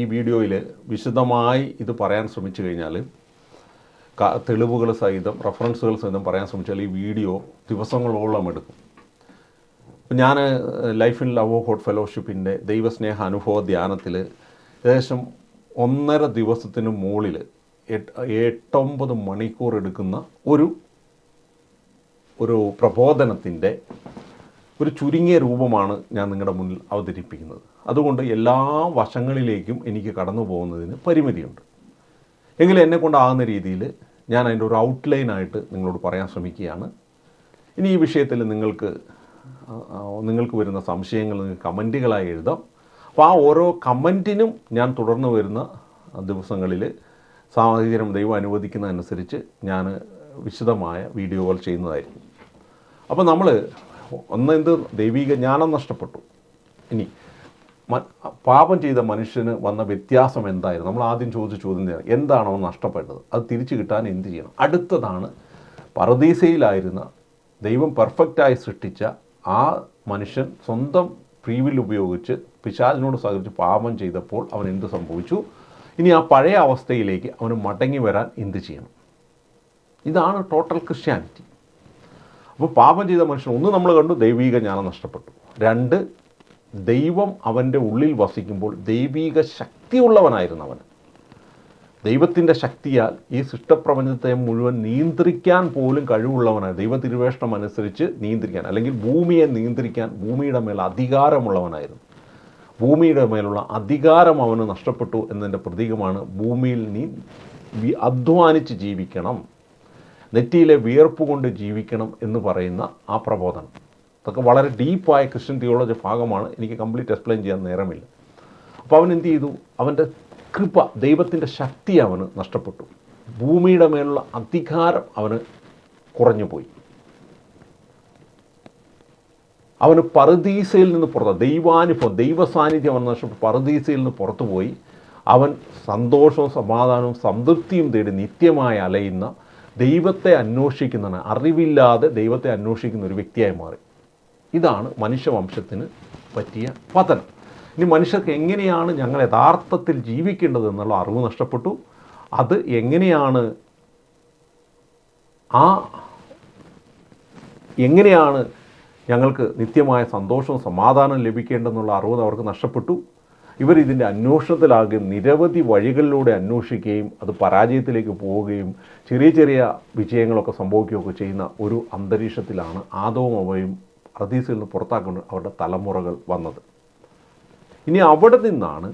ഈ വീഡിയോയിൽ വിശദമായി ഇത് പറയാൻ ശ്രമിച്ചു കഴിഞ്ഞാൽ, തെളിവുകൾ സഹിതം, റെഫറൻസുകൾ സഹിതം പറയാൻ ശ്രമിച്ചാൽ ഈ വീഡിയോ ദിവസങ്ങളോളം എടുക്കും. ഞാൻ life in love of God ഫെലോഷിപ്പിൻ്റെ ദൈവസ്നേഹ അനുഭവ ധ്യാനത്തിൽ ഏകദേശം 1.5 ദിവസത്തിന് മുകളിൽ 8-9 മണിക്കൂർ എടുക്കുന്ന ഒരു പ്രബോധനത്തിൻ്റെ ഒരു ചുരുങ്ങിയ രൂപമാണ് ഞാൻ നിങ്ങളുടെ മുന്നിൽ അവതരിപ്പിക്കുന്നത്. അതുകൊണ്ട് എല്ലാ വശങ്ങളിലേക്കും എനിക്ക് കടന്നു പോകുന്നതിന് പരിമിതിയുണ്ട്. എങ്കിലും എന്നെക്കൊണ്ടാകുന്ന രീതിയിൽ ഞാൻ അതിൻ്റെ ഒരു ഔട്ട്ലൈനായിട്ട് നിങ്ങളോട് പറയാൻ ശ്രമിക്കുകയാണ്. ഇനി ഈ വിഷയത്തിൽ നിങ്ങൾക്ക് വരുന്ന സംശയങ്ങൾ കമൻറ്റുകളായി എഴുതാം. അപ്പോൾ ആ ഓരോ കമൻറ്റിനും ഞാൻ തുടർന്ന് വരുന്ന ദിവസങ്ങളിൽ സാഹചര്യം ദൈവം അനുവദിക്കുന്നതനുസരിച്ച് ഞാൻ വിശദമായ വീഡിയോകൾ ചെയ്യുന്നതായിരിക്കും. അപ്പോൾ നമ്മൾ എന്ത് ദൈവിക ജ്ഞാനം നഷ്ടപ്പെട്ടു. ഇനി പാപം ചെയ്ത മനുഷ്യന് വന്ന വ്യത്യാസം എന്തായിരുന്നു? നമ്മൾ ആദ്യം ചോദിച്ച ചോദ്യം എന്താണോ നഷ്ടപ്പെട്ടത്, അത് തിരിച്ചു കിട്ടാൻ എന്ത് ചെയ്യണം? അടുത്തതാണ്, പറുദീസയിലായിരുന്ന ദൈവം പെർഫെക്റ്റായി സൃഷ്ടിച്ച ആ മനുഷ്യൻ സ്വന്തം ഫ്രീ വിൽ ഉപയോഗിച്ച് പിശാചിനോട് സഹകരിച്ച് പാപം ചെയ്തപ്പോൾ അവൻ എന്ത് സംഭവിച്ചു? ഇനി ആ പഴയ അവസ്ഥയിലേക്ക് അവന് മടങ്ങി വരാൻ എന്ത് ചെയ്യണം? ഇതാണ് ടോട്ടൽ ക്രിസ്ത്യാനിറ്റി. അപ്പോൾ പാപം ചെയ്ത മനുഷ്യൻ, ഒന്ന് നമ്മൾ കണ്ടു ദൈവീക ജ്ഞാനം നഷ്ടപ്പെട്ടു. 2, ദൈവം അവൻ്റെ ഉള്ളിൽ വസിക്കുമ്പോൾ ദൈവീക ശക്തിയുള്ളവനായിരുന്നു അവൻ. ദൈവത്തിൻ്റെ ശക്തിയാൽ ഈ സൃഷ്ടപ്രപഞ്ചത്തെ മുഴുവൻ നിയന്ത്രിക്കാൻ പോലും കഴിവുള്ളവനായി, ദൈവ തിരുവേഷണം അനുസരിച്ച് നിയന്ത്രിക്കാൻ, അല്ലെങ്കിൽ ഭൂമിയെ നിയന്ത്രിക്കാൻ ഭൂമിയുടെ മേൽ അധികാരമുള്ളവനായിരുന്നു. ഭൂമിയുടെ മേലുള്ള അധികാരം അവന് നഷ്ടപ്പെട്ടു എന്നതിൻ്റെ പ്രതീകമാണ് ഭൂമിയിൽ നീ അധ്വാനിച്ച് ജീവിക്കണം, നെറ്റിയിലെ വിയർപ്പ് കൊണ്ട് ജീവിക്കണം എന്ന് പറയുന്ന ആ പ്രബോധനം. അതൊക്കെ വളരെ ഡീപ്പായ ക്രിസ്ത്യൻ തിയോളജി ഭാഗമാണ്, എനിക്ക് കംപ്ലീറ്റ് എക്സ്പ്ലെയിൻ ചെയ്യാൻ നേരമില്ല. അപ്പോൾ അവൻ എന്ത് ചെയ്തു? അവൻ്റെ കൃപ, ദൈവത്തിൻ്റെ ശക്തി അവന് നഷ്ടപ്പെട്ടു. ഭൂമിയുടെ മേലുള്ള അധികാരം അവന് കുറഞ്ഞുപോയി. അവന് പറുദീസയിൽ നിന്ന് പുറത്ത്, ദൈവാനുഭവം, ദൈവസാന്നിധ്യം അവൻ നഷ്ടപ്പെട്ടു. പറുദീസയിൽ നിന്ന് പുറത്തു പോയി അവൻ സന്തോഷവും സമാധാനവും സംതൃപ്തിയും തേടി നിത്യമായി അലയുന്ന, ദൈവത്തെ അന്വേഷിക്കുന്ന, അറിവില്ലാതെ ദൈവത്തെ അന്വേഷിക്കുന്ന ഒരു വ്യക്തിയായി മാറി. ഇതാണ് മനുഷ്യവംശത്തിന് പറ്റിയ പതനം. ഇനി മനുഷ്യർക്ക് എങ്ങനെയാണ് ഞങ്ങൾ യഥാർത്ഥത്തിൽ ജീവിക്കേണ്ടത് എന്നുള്ള അറിവ് നഷ്ടപ്പെട്ടു. അത് എങ്ങനെയാണ് ഞങ്ങൾക്ക് നിത്യമായ സന്തോഷവും സമാധാനവും ലഭിക്കേണ്ടെന്നുള്ള അറിവ് അവർക്ക് നഷ്ടപ്പെട്ടു. ഇവരിതിൻ്റെ അന്വേഷണത്തിലാകുകയും നിരവധി വഴികളിലൂടെ അന്വേഷിക്കുകയും അത് പരാജയത്തിലേക്ക് പോവുകയും ചെറിയ ചെറിയ വിജയങ്ങളൊക്കെ സംഭവിക്കുകയൊക്കെ ചെയ്യുന്ന ഒരു അന്തരീക്ഷത്തിലാണ് ആദവും ഹവ്വയും പറുദീസയിൽ നിന്ന് പുറത്താക്കൊണ്ട് അവരുടെ തലമുറകൾ വന്നത്. ഇനി അവിടെ നിന്നാണ്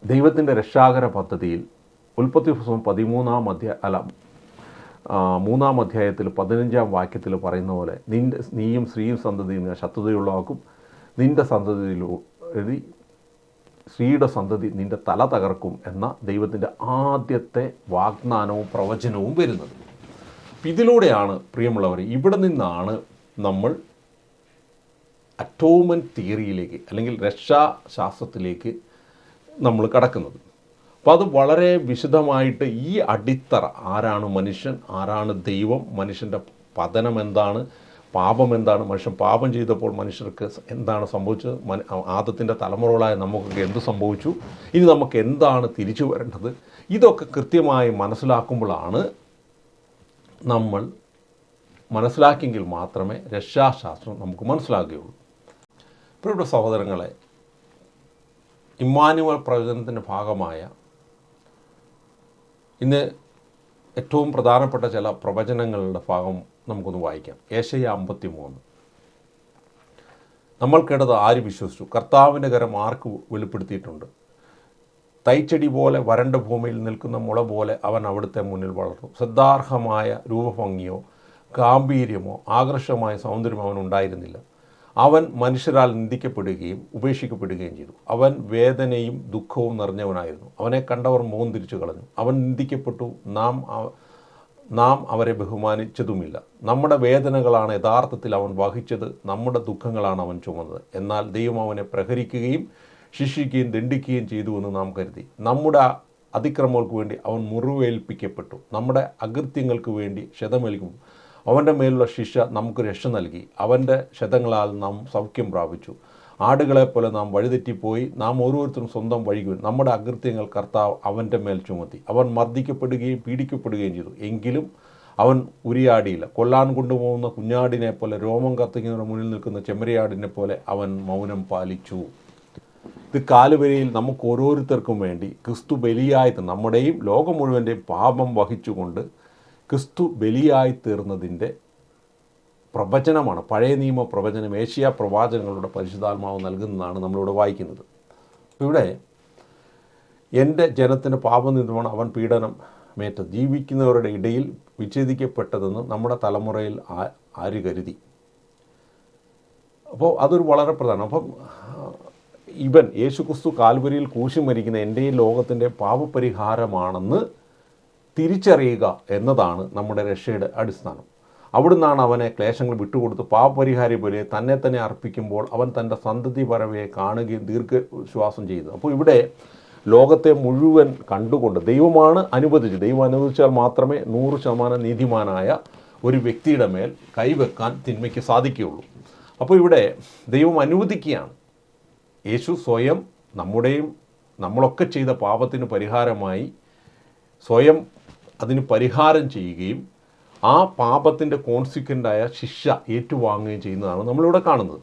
ദൈവത്തിൻ്റെ രക്ഷാകര പദ്ധതിയിൽ ഉൽപ്പത്തി പുസ്തകം 3-ാം അധ്യായത്തിൽ 15-ാം വാക്യത്തിൽ പറയുന്ന പോലെ, നീയും സ്ത്രീയും സന്തതിയും ശത്രുതയുള്ളവാക്കും, നിൻ്റെ സന്തതിയിലൂടെ സ്ത്രീയുടെ സന്തതി നിൻ്റെ തല തകർക്കും എന്ന ദൈവത്തിൻ്റെ ആദ്യത്തെ വാഗ്ദാനവും പ്രവചനവും വരുന്നത്. ഇതിലൂടെയാണ് പ്രിയമുള്ളവർ, ഇവിടെ നിന്നാണ് നമ്മൾ അറ്റോമെൻറ്റ് തിയറിയിലേക്ക് അല്ലെങ്കിൽ രക്ഷാശാസ്ത്രത്തിലേക്ക് നമ്മൾ കടക്കുന്നത്. അപ്പോൾ അത് വളരെ വിശദമായിട്ട് ഈ അടിത്തറ, ആരാണ് മനുഷ്യൻ, ആരാണ് ദൈവം, മനുഷ്യൻ്റെ പതനം എന്താണ്, പാപം എന്താണ്, മനുഷ്യൻ പാപം ചെയ്തപ്പോൾ മനുഷ്യർക്ക് എന്താണ് സംഭവിച്ചത്, ആദത്തിൻ്റെ തലമുറകളായ നമുക്കൊക്കെ എന്ത് സംഭവിച്ചു, ഇനി നമുക്ക് എന്താണ് തിരിച്ചു വരേണ്ടത്, ഇതൊക്കെ കൃത്യമായി മനസ്സിലാക്കുമ്പോഴാണ് നമ്മൾ മനസ്സിലാക്കിയെങ്കിൽ മാത്രമേ രക്ഷാശാസ്ത്രം നമുക്ക് മനസ്സിലാക്കുകയുള്ളൂ. പ്രിയപ്പെട്ട സഹോദരങ്ങളെ, ഇമ്മാനുവൽ പ്രവചനത്തിൻ്റെ ഭാഗമായ ഇന്ന് ഏറ്റവും പ്രധാനപ്പെട്ട ചില പ്രവചനങ്ങളുടെ ഭാഗം നമുക്കൊന്ന് വായിക്കാം. യെശയ്യാ 53. നമ്മൾക്കിടത് ആര് വിശ്വസിച്ചു? കർത്താവിൻ്റെ കരം ആർക്ക് വെളിപ്പെടുത്തിയിട്ടുണ്ട്? തൈച്ചെടി പോലെ വരണ്ട ഭൂമിയിൽ നിൽക്കുന്ന മുള പോലെ അവൻ അവിടുത്തെ മുന്നിൽ വളർന്നു. ശ്രദ്ധാർഹമായ രൂപഭംഗിയോ ഗാംഭീര്യമോ ആകർഷകമായ സൗന്ദര്യമോ അവനുണ്ടായിരുന്നില്ല. അവൻ മനുഷ്യരാൽ നിന്ദിക്കപ്പെടുകയും ഉപേക്ഷിക്കപ്പെടുകയും ചെയ്തു. അവൻ വേദനയും ദുഃഖവും നിറഞ്ഞവനായിരുന്നു. അവനെ കണ്ടവർ മുഖം തിരിച്ചു കളഞ്ഞു. അവൻ നിന്ദിക്കപ്പെട്ടു, നാം അവരെ ബഹുമാനിച്ചതുമില്ല. നമ്മുടെ വേദനകളാണ് യഥാർത്ഥത്തിൽ അവൻ വഹിച്ചത്, നമ്മുടെ ദുഃഖങ്ങളാണ് അവൻ ചുമന്നത്. എന്നാൽ ദൈവം അവനെ പ്രഹരിക്കുകയും ശിക്ഷിക്കുകയും ദണ്ഡിക്കുകയും ചെയ്തുവെന്ന് നാം കരുതി. നമ്മുടെ അതിക്രമങ്ങൾക്ക് വേണ്ടി അവൻ മുറിവേൽപ്പിക്കപ്പെട്ടു, നമ്മുടെ അകൃത്യങ്ങൾക്ക് വേണ്ടി ക്ഷതമേൽക്കും. അവൻ്റെ മേലുള്ള ശിക്ഷ നമുക്ക് രക്ഷ നൽകി. അവൻ്റെ ക്ഷതങ്ങളാൽ നാം സൗഖ്യം പ്രാപിച്ചു. ആടുകളെപ്പോലെ നാം വഴിതെറ്റിപ്പോയി, നാം ഓരോരുത്തരും സ്വന്തം വഴികും. നമ്മുടെ അകൃത്യങ്ങൾ കർത്താവ് അവൻ്റെ മേൽ ചുമത്തി. അവൻ മർദ്ദിക്കപ്പെടുകയും പീഡിക്കപ്പെടുകയും ചെയ്തു, എങ്കിലും അവൻ ഉരിയാടിയില്ല. കൊല്ലാൻ കൊണ്ടുപോകുന്ന കുഞ്ഞാടിനെ പോലെ, രോമം കത്തിക്കുന്നവരുടെ മുന്നിൽ നിൽക്കുന്ന ചെമ്മരിയാടിനെ പോലെ അവൻ മൗനം പാലിച്ചു. ഇത് കാലുവരിയിൽ നമുക്ക് ഓരോരുത്തർക്കും വേണ്ടി ക്രിസ്തു ബലിയായി, നമ്മുടെയും ലോകം മുഴുവൻ്റെയും പാപം വഹിച്ചുകൊണ്ട് ക്രിസ്തു ബലിയായി തീർന്നതിൻ്റെ പ്രവചനമാണ്. പഴയ നിയമ പ്രവചനം, ഏഷ്യ പ്രവാചകങ്ങളുടെ പരിശുദ്ധാത്മാവ് നൽകുന്നതാണ് നമ്മളിവിടെ വായിക്കുന്നത്. ഇവിടെ എൻ്റെ ജനത്തിന് പാപനിർവ്വഹണം അവൻ പീഡനമേറ്റത്, ജീവിക്കുന്നവരുടെ ഇടയിൽ വിച്ഛേദിക്കപ്പെട്ടതെന്ന് നമ്മുടെ തലമുറയിൽ ആര് കരുതി? അപ്പോൾ അതൊരു വളരെ പ്രധാനം. അപ്പം യേശുക്രിസ്തു കാൽവരിയിൽ ക്രൂശിൽ മരിക്കുന്ന എൻ്റെയും ലോകത്തിൻ്റെ പാപപരിഹാരമാണെന്ന് തിരിച്ചറിയുക എന്നതാണ് നമ്മുടെ രക്ഷയുടെ അടിസ്ഥാനം. അവിടുന്നാണ് അവനെ ക്ലേശങ്ങൾ വിട്ടുകൊടുത്ത് പാപപരിഹാരി പോലെ തന്നെ തന്നെ അർപ്പിക്കുമ്പോൾ അവൻ തൻ്റെ സന്തതി പരവയെ കാണുകയും ദീർഘശ്വാസം ചെയ്തു. അപ്പോൾ ഇവിടെ ലോകത്തെ മുഴുവൻ കണ്ടുകൊണ്ട് ദൈവമാണ് അനുവദിച്ചത്. ദൈവം അനുവദിച്ചാൽ മാത്രമേ 100% നീതിമാനായ ഒരു വ്യക്തിയുടെ മേൽ കൈവെക്കാൻ തിന്മയ്ക്ക് സാധിക്കുകയുള്ളൂ. അപ്പോൾ ഇവിടെ ദൈവം അനുവദിക്കുകയാണ്. യേശു സ്വയം നമ്മുടെയും നമ്മളൊക്കെ ചെയ്ത പാപത്തിന് പരിഹാരമായി സ്വയം അതിന് പരിഹാരം ചെയ്യുകയും ആ പാപത്തിൻ്റെ കോൺസിക്വൻ്റായ ശിക്ഷ ഏറ്റുവാങ്ങുകയും ചെയ്യുന്നതാണ് നമ്മളിവിടെ കാണുന്നത്.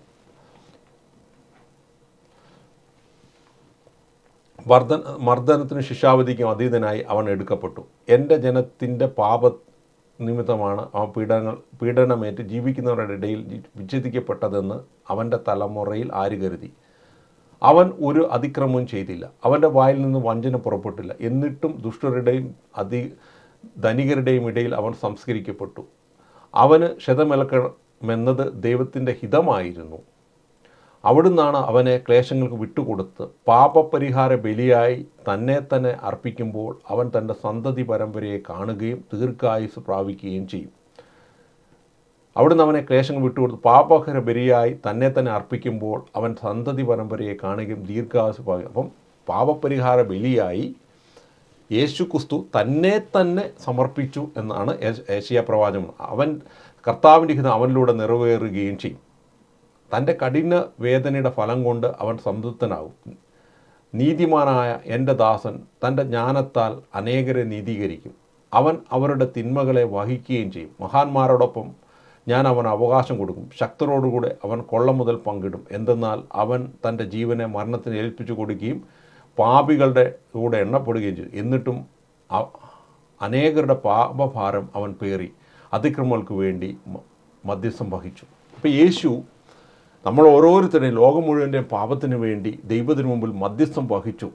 മർദ്ദനത്തിന് ശിക്ഷാവിധിക്കും അതീതനായി അവൻ എടുക്കപ്പെട്ടു. എൻ്റെ ജനത്തിൻ്റെ പാപ നിമിത്തമാണ് അവൻ പീഡനമേറ്റ് ജീവിക്കുന്നവരുടെ ഇടയിൽ വിച്ഛേദിക്കപ്പെട്ടതെന്ന് അവൻ്റെ തലമുറയിൽ ആര് കരുതി? അവൻ ഒരു അതിക്രമവും ചെയ്തില്ല, അവൻ്റെ വായിൽ നിന്ന് വഞ്ചന പുറപ്പെട്ടില്ല. എന്നിട്ടും ദുഷ്ടരുടെയും ധനികരുടെയും ഇടയിൽ അവൻ സംസ്കരിക്കപ്പെട്ടു. അവന് ക്ഷതമേൽക്കണമെന്നത് ദൈവത്തിൻ്റെ ഹിതമായിരുന്നു. അവിടുന്നാണ് അവനെ ക്ലേശങ്ങൾക്ക് വിട്ടുകൊടുത്ത് പാപപരിഹാര ബലിയായി തന്നെ തന്നെ അർപ്പിക്കുമ്പോൾ അവൻ തൻ്റെ സന്തതി പരമ്പരയെ കാണുകയും ദീർഘായുസ് പ്രാപിക്കുകയും ചെയ്യും. അവിടുന്ന് അവനെ ക്ലേശങ്ങൾ വിട്ടുകൊടുത്ത് പാപപരിഹാര ബലിയായി തന്നെ തന്നെ അർപ്പിക്കുമ്പോൾ അവൻ സന്തതി പരമ്പരയെ കാണുകയും ദീർഘായുസ് പ്രാപിക്കും. അപ്പം പാപപരിഹാര ബലിയായി യേശു ക്രിസ്തു തന്നെ തന്നെ സമർപ്പിച്ചു എന്നാണ് യെശയ്യാ പ്രവാചകൻ. അവൻ കർത്താവിൻ്റെ ഹിതം അവനിലൂടെ നിറവേറുകയും ചെയ്യും. തൻ്റെ കഠിന വേദനയുടെ ഫലം കൊണ്ട് അവൻ സംതൃപ്തനാകും. നീതിമാനായ എൻ്റെ ദാസൻ തൻ്റെ ജ്ഞാനത്താൽ അനേകരെ നീതീകരിക്കും. അവൻ അവരുടെ തിന്മകളെ വഹിക്കുകയും ചെയ്യും. മഹാന്മാരോടൊപ്പം ഞാൻ അവന് അവകാശം കൊടുക്കും. ശക്തരോടുകൂടെ അവൻ കൊള്ള മുതൽ പങ്കിടും. എന്തെന്നാൽ അവൻ തൻ്റെ ജീവനെ മരണത്തിന് ഏൽപ്പിച്ചു കൊടുക്കുകയും പാപികളുടെ കൂടെ എണ്ണപ്പെടുകയും ചെയ്തു. എന്നിട്ടും അനേകരുടെ പാപഭാരം അവൻ പേറി അതിക്രമങ്ങൾക്ക് വേണ്ടി മധ്യസ്ഥം വഹിച്ചു. അപ്പോൾ യേശു നമ്മൾ ഓരോരുത്തരുടെയും ലോകം മുഴുവൻ്റെയും പാപത്തിന് വേണ്ടി ദൈവത്തിന് മുമ്പിൽ മധ്യസ്ഥം വഹിച്ചു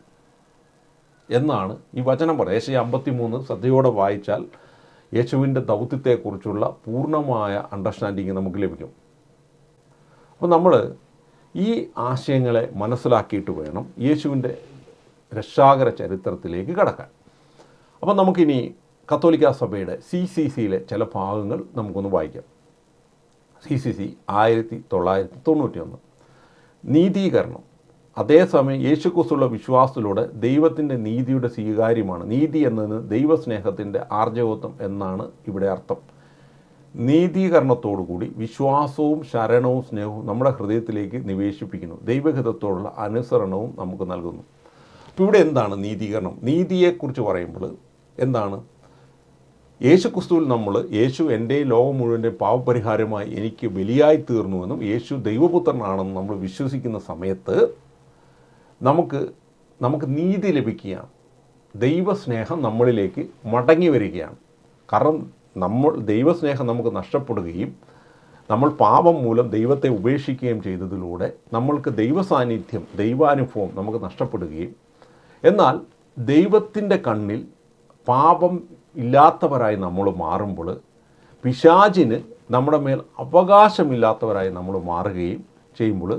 എന്നാണ് ഈ വചനം പറയുന്നത്. യെശയ്യാ 53 ശ്രദ്ധയോടെ വായിച്ചാൽ യേശുവിൻ്റെ ദൗത്യത്തെക്കുറിച്ചുള്ള പൂർണ്ണമായ അണ്ടർസ്റ്റാൻഡിങ് നമുക്ക് ലഭിക്കും. അപ്പോൾ നമ്മൾ ഈ ആശയങ്ങളെ മനസ്സിലാക്കിയിട്ട് വേണം യേശുവിൻ്റെ രക്ഷാകര ചരിത്രത്തിലേക്ക് കടക്കാൻ. അപ്പോൾ നമുക്കിനി കത്തോലിക്ക സഭയുടെ CCCയിലെ ചില ഭാഗങ്ങൾ നമുക്കൊന്ന് വായിക്കാം. CCC 1991 നീതീകരണം. അതേസമയം യേശുക്രിസ്തുള്ള വിശ്വാസത്തിലൂടെ ദൈവത്തിൻ്റെ നീതിയുടെ സ്വീകാര്യമാണ്. നീതി എന്നതിന് ദൈവസ്നേഹത്തിൻ്റെ ആർജവത്വം എന്നാണ് ഇവിടെ അർത്ഥം. നീതീകരണത്തോടുകൂടി വിശ്വാസവും ശരണവും സ്നേഹവും നമ്മുടെ ഹൃദയത്തിലേക്ക് നിവേശിപ്പിക്കുന്നു. ദൈവഹിതത്തോടുള്ള അനുസരണവും നമുക്ക് നൽകുന്നു. അപ്പോൾ ഇവിടെ എന്താണ് നീതീകരണം? നീതിയെക്കുറിച്ച് പറയുമ്പോൾ എന്താണ്? യേശു ക്രിസ്തുവിൽ യേശു എൻ്റെ ലോകം മുഴുവൻ്റെ പാവപരിഹാരമായി എനിക്ക് ബലിയായി തീർന്നുവെന്നും യേശു ദൈവപുത്രനാണെന്നും നമ്മൾ വിശ്വസിക്കുന്ന സമയത്ത് നമുക്ക് നീതി ലഭിക്കുകയാണ്. ദൈവസ്നേഹം നമ്മളിലേക്ക് മടങ്ങി വരികയാണ്. കാരണം ദൈവസ്നേഹം നമുക്ക് നഷ്ടപ്പെടുകയും നമ്മൾ പാപം മൂലം ദൈവത്തെ ഉപേക്ഷിക്കുകയും ചെയ്തതിലൂടെ നമ്മൾക്ക് ദൈവസാന്നിധ്യം, ദൈവാനുഭവം നമുക്ക് നഷ്ടപ്പെടുകയും, എന്നാൽ ദൈവത്തിൻ്റെ കണ്ണിൽ പാപം ഇല്ലാത്തവരായി നമ്മൾ മാറുമ്പോൾ പിശാചിന് നമ്മുടെ മേൽ അവകാശമില്ലാത്തവരായി നമ്മൾ മാറുകയും ചെയ്യുമ്പോൾ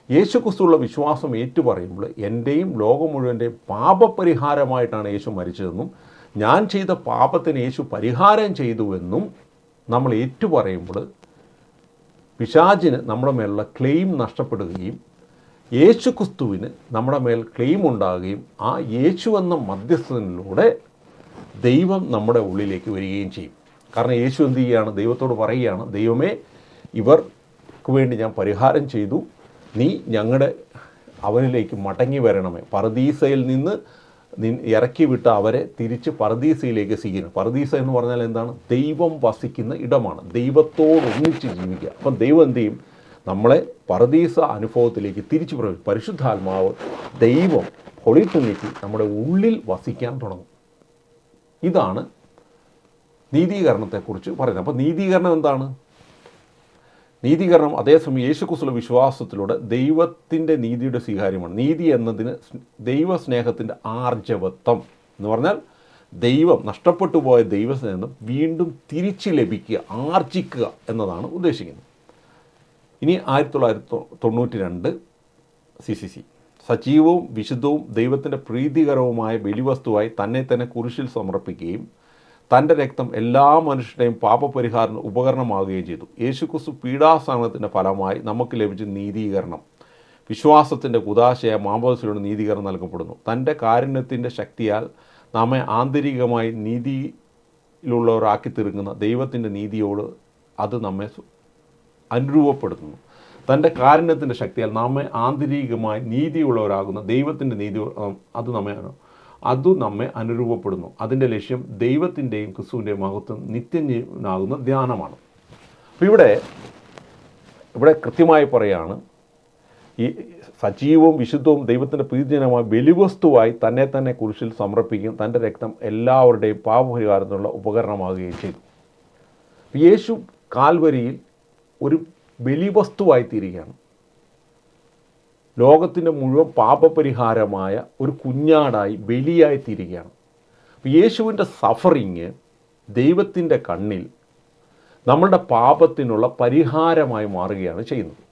യേശുക്രിസ്തുവുള്ള വിശ്വാസം ഏറ്റുപറയുമ്പോൾ എൻ്റെയും ലോകം മുഴുവൻ്റെയും പാപപരിഹാരമായിട്ടാണ് യേശു മരിച്ചതെന്നും ഞാൻ ചെയ്ത പാപത്തിന് യേശു പരിഹാരം ചെയ്തുവെന്നും നമ്മൾ ഏറ്റുപറയുമ്പോൾ പിശാചിന് നമ്മുടെ മേലുള്ള ക്ലെയിം നഷ്ടപ്പെടുകയും യേശുക്രിസ്തുവിന് നമ്മുടെ മേൽ ക്ലെയിം ഉണ്ടാകുകയും ആ യേശു എന്ന മധ്യസ്ഥനിലൂടെ ദൈവം നമ്മുടെ ഉള്ളിലേക്ക് വരികയും ചെയ്യും. കാരണം യേശു എന്ത് ചെയ്യുകയാണ്? ദൈവത്തോട് പറയുകയാണ്, ദൈവമേ, ഇവർക്ക് വേണ്ടി ഞാൻ പരിഹാരം ചെയ്തു, നീ അവനിലേക്ക് മടങ്ങി വരണമേ. പറുദീസയിൽ നിന്ന് ഇറക്കി വിട്ട അവരെ തിരിച്ച് പറുദീസയിലേക്ക് സ്വീകരിക്കണം. പറുദീസ എന്ന് പറഞ്ഞാൽ എന്താണ്? ദൈവം വസിക്കുന്ന ഇടമാണ്. ദൈവത്തോടൊന്നിച്ച് ജീവിക്കുക. അപ്പം ദൈവം എന്ത് ചെയ്യും? നമ്മളെ പറുദീസ അനുഭവത്തിലേക്ക് തിരിച്ചു പ്രവേശിക്കും. പരിശുദ്ധാത്മാവ്, ദൈവം, ഹോളി ട്രിനിറ്റി നമ്മുടെ ഉള്ളിൽ വസിക്കാൻ തുടങ്ങും. ഇതാണ് നീതീകരണത്തെക്കുറിച്ച് പറയുന്നത്. അപ്പോൾ നീതീകരണം എന്താണ്? നീതീകരണം അതേസമയം യേശുക്രിസ്തുവിലുള്ള വിശ്വാസത്തിലൂടെ ദൈവത്തിൻ്റെ നീതിയുടെ സ്വീകാര്യമാണ്. നീതി എന്നതിന് ദൈവസ്നേഹത്തിൻ്റെ ആർജവത്വം എന്ന് പറഞ്ഞാൽ ദൈവം നഷ്ടപ്പെട്ടു പോയ ദൈവസ്നേഹം വീണ്ടും തിരിച്ചു ലഭിക്കുക, ആർജിക്കുക എന്നതാണ് ഉദ്ദേശിക്കുന്നത്. ഇനി 1992 CCC സജീവവും വിശുദ്ധവും ദൈവത്തിൻ്റെ പ്രീതികരവുമായ ബലിവസ്തുവായി തന്നെ തന്നെ കുരിശിൽ സമർപ്പിക്കുകയും തൻ്റെ രക്തം എല്ലാ മനുഷ്യരുടെയും പാപപരിഹാര ഉപകരണമാവുകയും ചെയ്തു. യേശുക്രിസ്തു പീഡാസഹനത്തിൻ്റെ ഫലമായി നമുക്ക് ലഭിച്ച നീതീകരണം വിശ്വാസത്തിൻ്റെ കുദാശയായ മാമോദിസയിലൂടെ നീതീകരണം നൽകപ്പെടുന്നു. തൻ്റെ കാരുണ്യത്തിൻ്റെ ശക്തിയാൽ നമ്മെ ആന്തരികമായി നീതിയിലുള്ളവരാക്കി തീർക്കുന്ന ദൈവത്തിൻ്റെ നീതിയോട് അത് നമ്മെ അനുരൂപപ്പെടുത്തുന്നു. തൻ്റെ കാരുണ്യത്തിൻ്റെ ശക്തിയാൽ നമ്മെ ആന്തരികമായി നീതിയുള്ളവരാകുന്ന ദൈവത്തിൻ്റെ നീതി അത് നമ്മെ അനുരൂപപ്പെടുന്നു. അതിൻ്റെ ലക്ഷ്യം ദൈവത്തിൻ്റെയും ക്രിസ്തുവിൻ്റെയും മഹത്വം നിത്യനാകുന്ന ധ്യാനമാണ്. അപ്പോൾ ഇവിടെ കൃത്യമായി പറയുകയാണ്, ഈ സജീവവും വിശുദ്ധവും ദൈവത്തിൻ്റെ പ്രീതിജനമായ ബലിവസ്തുവായി തന്നെ കുരിശിൽ സമർപ്പിക്കും. തൻ്റെ രക്തം എല്ലാവരുടെയും പാപപരിഹാരത്തിനുള്ള ഉപകരണമാകുകയും ചെയ്തു. യേശു കാൽവരിയിൽ ഒരു ബലിവസ്തുവായി തീരുകയാണ്. ലോകത്തിൻ്റെ മുഴുവൻ പാപപരിഹാരമായ ഒരു കുഞ്ഞാടായി ബലിയായി തീരുകയാണ്. യേശുവിൻ്റെ സഫറിങ് ദൈവത്തിൻ്റെ കണ്ണിൽ നമ്മളുടെ പാപത്തിനുള്ള പരിഹാരമായി മാറുകയാണ് ചെയ്യുന്നത്.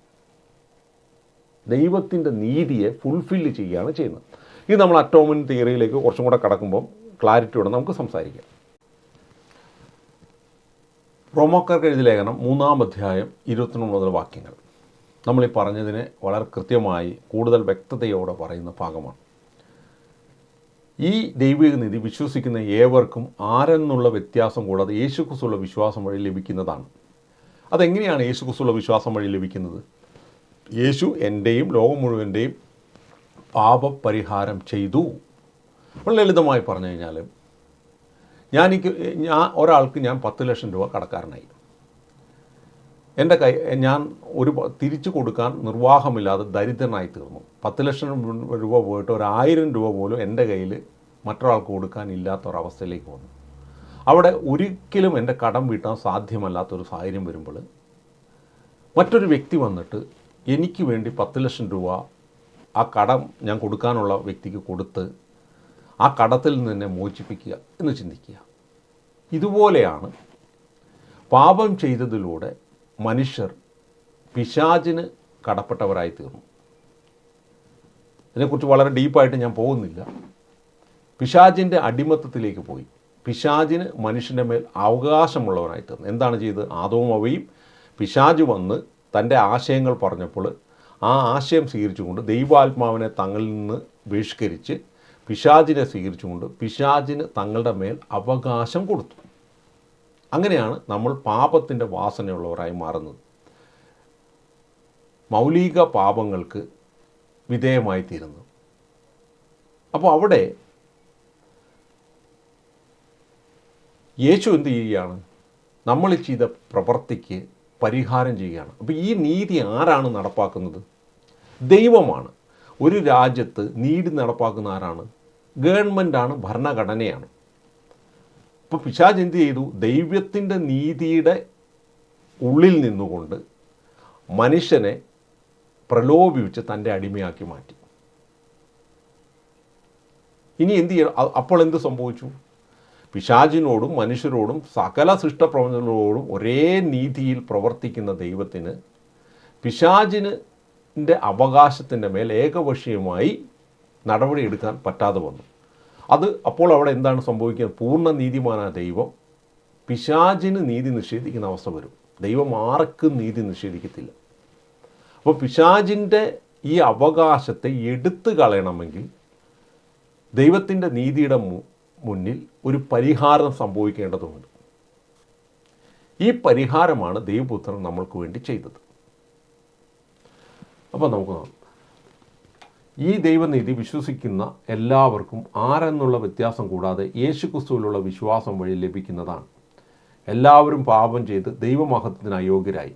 ദൈവത്തിൻ്റെ നീതിയെ ഫുൾഫില്ല് ചെയ്യുകയാണ് ചെയ്യുന്നത്. ഇത് നമ്മൾ അറ്റോമിക് തിയറിയിലേക്ക് കുറച്ചും കൂടെ കടക്കുമ്പം ക്ലാരിറ്റിയോടെ നമുക്ക് സംസാരിക്കാം. റോമാക്കാർക്ക് എഴുതിയ ലേഖനം 3-ാം അധ്യായം 21 മുതൽ വാക്യങ്ങൾ നമ്മളീ പറഞ്ഞതിനെ വളരെ കൃത്യമായി കൂടുതൽ വ്യക്തതയോടെ പറയുന്ന ഭാഗമാണ്. ഈ ദൈവിക നീതി വിശ്വസിക്കുന്ന ഏവർക്കും ആരെന്നുള്ള വ്യത്യാസം കൂടാതെ യേശുക്രിസ്തുവിലുള്ള വിശ്വാസം വഴി ലഭിക്കുന്നതാണ്. അതെങ്ങനെയാണ് യേശുക്രിസ്തുവിലുള്ള വിശ്വാസം വഴി ലഭിക്കുന്നത്? യേശു എൻ്റെയും ലോകം മുഴുവൻ്റെയും പാപപരിഹാരം ചെയ്തു. വളരെ ലളിതമായി പറഞ്ഞു കഴിഞ്ഞാൽ, ഒരാൾക്ക് ഞാൻ 10 ലക്ഷം രൂപ കടക്കാരനായി. എൻ്റെ ഞാൻ തിരിച്ചു കൊടുക്കാൻ നിർവാഹമില്ലാതെ ദരിദ്രനായി തീർന്നു. 10 ലക്ഷം രൂപ പോയിട്ട് 1000 രൂപ പോലും എൻ്റെ കയ്യിൽ മറ്റൊരാൾക്ക് കൊടുക്കാൻ ഇല്ലാത്തൊരവസ്ഥയിലേക്ക് വന്നു. അവിടെ ഒരിക്കലും എൻ്റെ കടം വീട്ടാൻ സാധ്യമല്ലാത്തൊരു സാഹചര്യം വരുമ്പോൾ മറ്റൊരു വ്യക്തി വന്നിട്ട് എനിക്ക് വേണ്ടി 10 ലക്ഷം രൂപ ആ കടം ഞാൻ കൊടുക്കാനുള്ള വ്യക്തിക്ക് കൊടുത്ത് ആ കടത്തിൽ നിന്ന് എന്നെ മോചിപ്പിക്കുക എന്ന് ചിന്തിക്കുക. ഇതുപോലെയാണ് പാപം ചെയ്തതിലൂടെ മനുഷ്യർ പിശാചിന് കടപ്പെട്ടവരായി തീർന്നു. ഇതിനെക്കുറിച്ച് വളരെ ഡീപ്പായിട്ട് ഞാൻ പോകുന്നില്ല. പിശാചിൻ്റെ അടിമത്തത്തിലേക്ക് പോയി. പിശാചിന് മനുഷ്യൻ്റെ മേൽ അവകാശമുള്ളവരായി തീർന്നു. എന്താണ് ചെയ്തത്? ആദവും ഹവ്വയും പിശാച് വന്ന് തൻ്റെ ആശയങ്ങൾ പറഞ്ഞപ്പോൾ ആ ആശയം സ്വീകരിച്ചുകൊണ്ട് ദൈവാത്മാവിനെ തങ്ങളിൽ നിന്ന് ബഹിഷ്കരിച്ച് പിശാചിനെ സ്വീകരിച്ചുകൊണ്ട് പിശാചിന് തങ്ങളുടെ മേൽ അവകാശം കൊടുത്തു. അങ്ങനെയാണ് നമ്മൾ പാപത്തിൻ്റെ വാസനയുള്ളവരായി മാറുന്നത്. മൗലിക പാപങ്ങൾക്ക് വിധേയമായി തീരുന്നു. അപ്പോൾ അവിടെ യേശു എന്ത് ചെയ്യുകയാണ്? നമ്മൾ ചെയ്ത പ്രവൃത്തിക്ക് പരിഹാരം ചെയ്യുകയാണ്. അപ്പോൾ ഈ നീതി ആരാണ് നടപ്പാക്കുന്നത്? ദൈവമാണ്. ഒരു രാജ്യത്ത് നീതി നടപ്പാക്കുന്ന ആരാണ്? ഗവൺമെൻറ്റാണ്, ഭരണഘടനയാണ്. അപ്പോൾ പിശാച് എന്ത് ചെയ്തു? ദൈവത്തിൻ്റെ നീതിയുടെ ഉള്ളിൽ നിന്നുകൊണ്ട് മനുഷ്യനെ പ്രലോഭിപ്പിച്ച് തൻ്റെ അടിമയാക്കി മാറ്റി. ഇനി എന്ത് ചെയ്യണം? അപ്പോൾ എന്ത് സംഭവിച്ചു? പിശാചിനോടും മനുഷ്യരോടും സകല സൃഷ്ടപ്രപഞ്ചങ്ങളോടും ഒരേ നീതിയിൽ പ്രവർത്തിക്കുന്ന ദൈവത്തിന് പിശാചിൻ്റെ അവകാശത്തിൻ്റെ മേൽ ഏകപക്ഷീയമായി നടപടിയെടുക്കാൻ പറ്റാതെ വന്നു. അപ്പോൾ അവിടെ എന്താണ് സംഭവിക്കുന്നത്? പൂർണ്ണ നീതിമാനായ ദൈവം പിശാചിന് നീതി നിഷേധിക്കുന്ന അവസ്ഥ വരും. ദൈവം ആർക്കും നീതി നിഷേധിക്കത്തില്ല. അപ്പോൾ പിശാചിൻ്റെ ഈ അവകാശത്തെ എടുത്തു കളയണമെങ്കിൽ ദൈവത്തിൻ്റെ നീതിയുടെ മുന്നിൽ ഒരു പരിഹാരം സംഭവിക്കേണ്ടതുണ്ട്. ഈ പരിഹാരമാണ് ദൈവപുത്രൻ നമ്മൾക്ക് വേണ്ടി ചെയ്തത്. അപ്പോൾ നമുക്ക് നോക്കാം. ഈ ദൈവനീതി വിശ്വസിക്കുന്ന എല്ലാവർക്കും ആരെന്നുള്ള വ്യത്യാസം കൂടാതെ യേശുക്രിസ്തുവിലുള്ള വിശ്വാസം വഴി ലഭിക്കുന്നതാണ്. എല്ലാവരും പാപം ചെയ്ത് ദൈവമഹത്വത്തിന് അയോഗ്യരായി.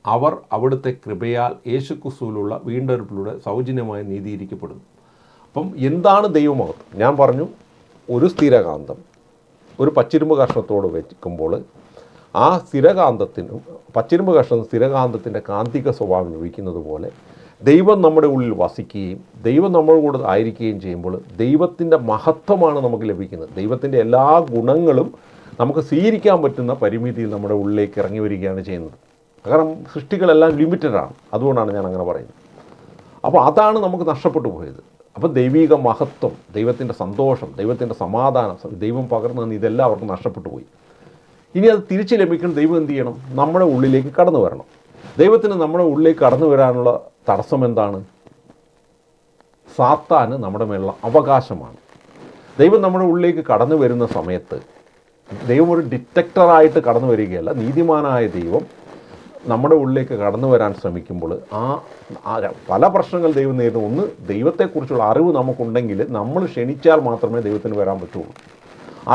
അവർ അവിടുത്തെ കൃപയാൽ യേശുക്രിസ്തുവിലുള്ള വീണ്ടെടുപ്പിലൂടെ സൗജന്യമായി നീതീകരിക്കപ്പെടുന്നു. അപ്പം എന്താണ് ദൈവമഹത്വം? ഞാൻ പറഞ്ഞു, ഒരു സ്ഥിരകാന്തം ഒരു പച്ചിരുമ്പ് കഷ്ണത്തോട് വയ്ക്കുമ്പോൾ ആ സ്ഥിരകാന്തത്തിനും പച്ചിരുമ്പ് കഷ്ണം സ്ഥിരകാന്തത്തിൻ്റെ കാന്തിക സ്വഭാവം ലഭിക്കുന്നത് പോലെ ദൈവം നമ്മുടെ ഉള്ളിൽ വസിക്കുകയും ദൈവം നമ്മുടെ കൂടെ ആയിരിക്കുകയും ചെയ്യുമ്പോൾ ദൈവത്തിൻ്റെ മഹത്വമാണ് നമുക്ക് ലഭിക്കുന്നത്. ദൈവത്തിൻ്റെ എല്ലാ ഗുണങ്ങളും നമുക്ക് സ്വീകരിക്കാൻ പറ്റുന്ന പരിമിതിയിൽ നമ്മുടെ ഉള്ളിലേക്ക് ഇറങ്ങി വരികയാണ് ചെയ്യുന്നത്. കാരണം സൃഷ്ടികളെല്ലാം ലിമിറ്റഡാണ്. അതുകൊണ്ടാണ് ഞാൻ അങ്ങനെ പറയുന്നത്. അപ്പോൾ അതാണ് നമുക്ക് നഷ്ടപ്പെട്ടു പോയത്. അപ്പോൾ ദൈവിക മഹത്വം, ദൈവത്തിൻ്റെ സന്തോഷം, ദൈവത്തിൻ്റെ സമാധാനം, ദൈവം പകർന്നു തന്ന ഇതെല്ലാം അവർക്ക് നഷ്ടപ്പെട്ടു പോയി. ഇനി അത് തിരിച്ച് ലഭിക്കണം. ദൈവം എന്ത് ചെയ്യണം? നമ്മുടെ ഉള്ളിലേക്ക് കടന്നു വരണം. ദൈവത്തിന് നമ്മുടെ ഉള്ളിലേക്ക് കടന്നു വരാനുള്ള തടസ്സം എന്താണ്? സാത്താന് നമ്മുടെ മേലുള്ള അവകാശമാണ്. ദൈവം നമ്മുടെ ഉള്ളിലേക്ക് കടന്നു വരുന്ന സമയത്ത് ദൈവം ഒരു ഡിറ്റക്ടറായിട്ട് കടന്നു വരികയല്ല. നീതിമാനായ ദൈവം നമ്മുടെ ഉള്ളിലേക്ക് കടന്നു വരാൻ ശ്രമിക്കുമ്പോൾ പല പ്രശ്നങ്ങൾ ദൈവം നേരിടും. ഒന്ന്, ദൈവത്തെക്കുറിച്ചുള്ള അറിവ് നമുക്കുണ്ടെങ്കിൽ നമ്മൾ ക്ഷണിച്ചാൽ മാത്രമേ ദൈവത്തിന് വരാൻ പറ്റുള്ളൂ.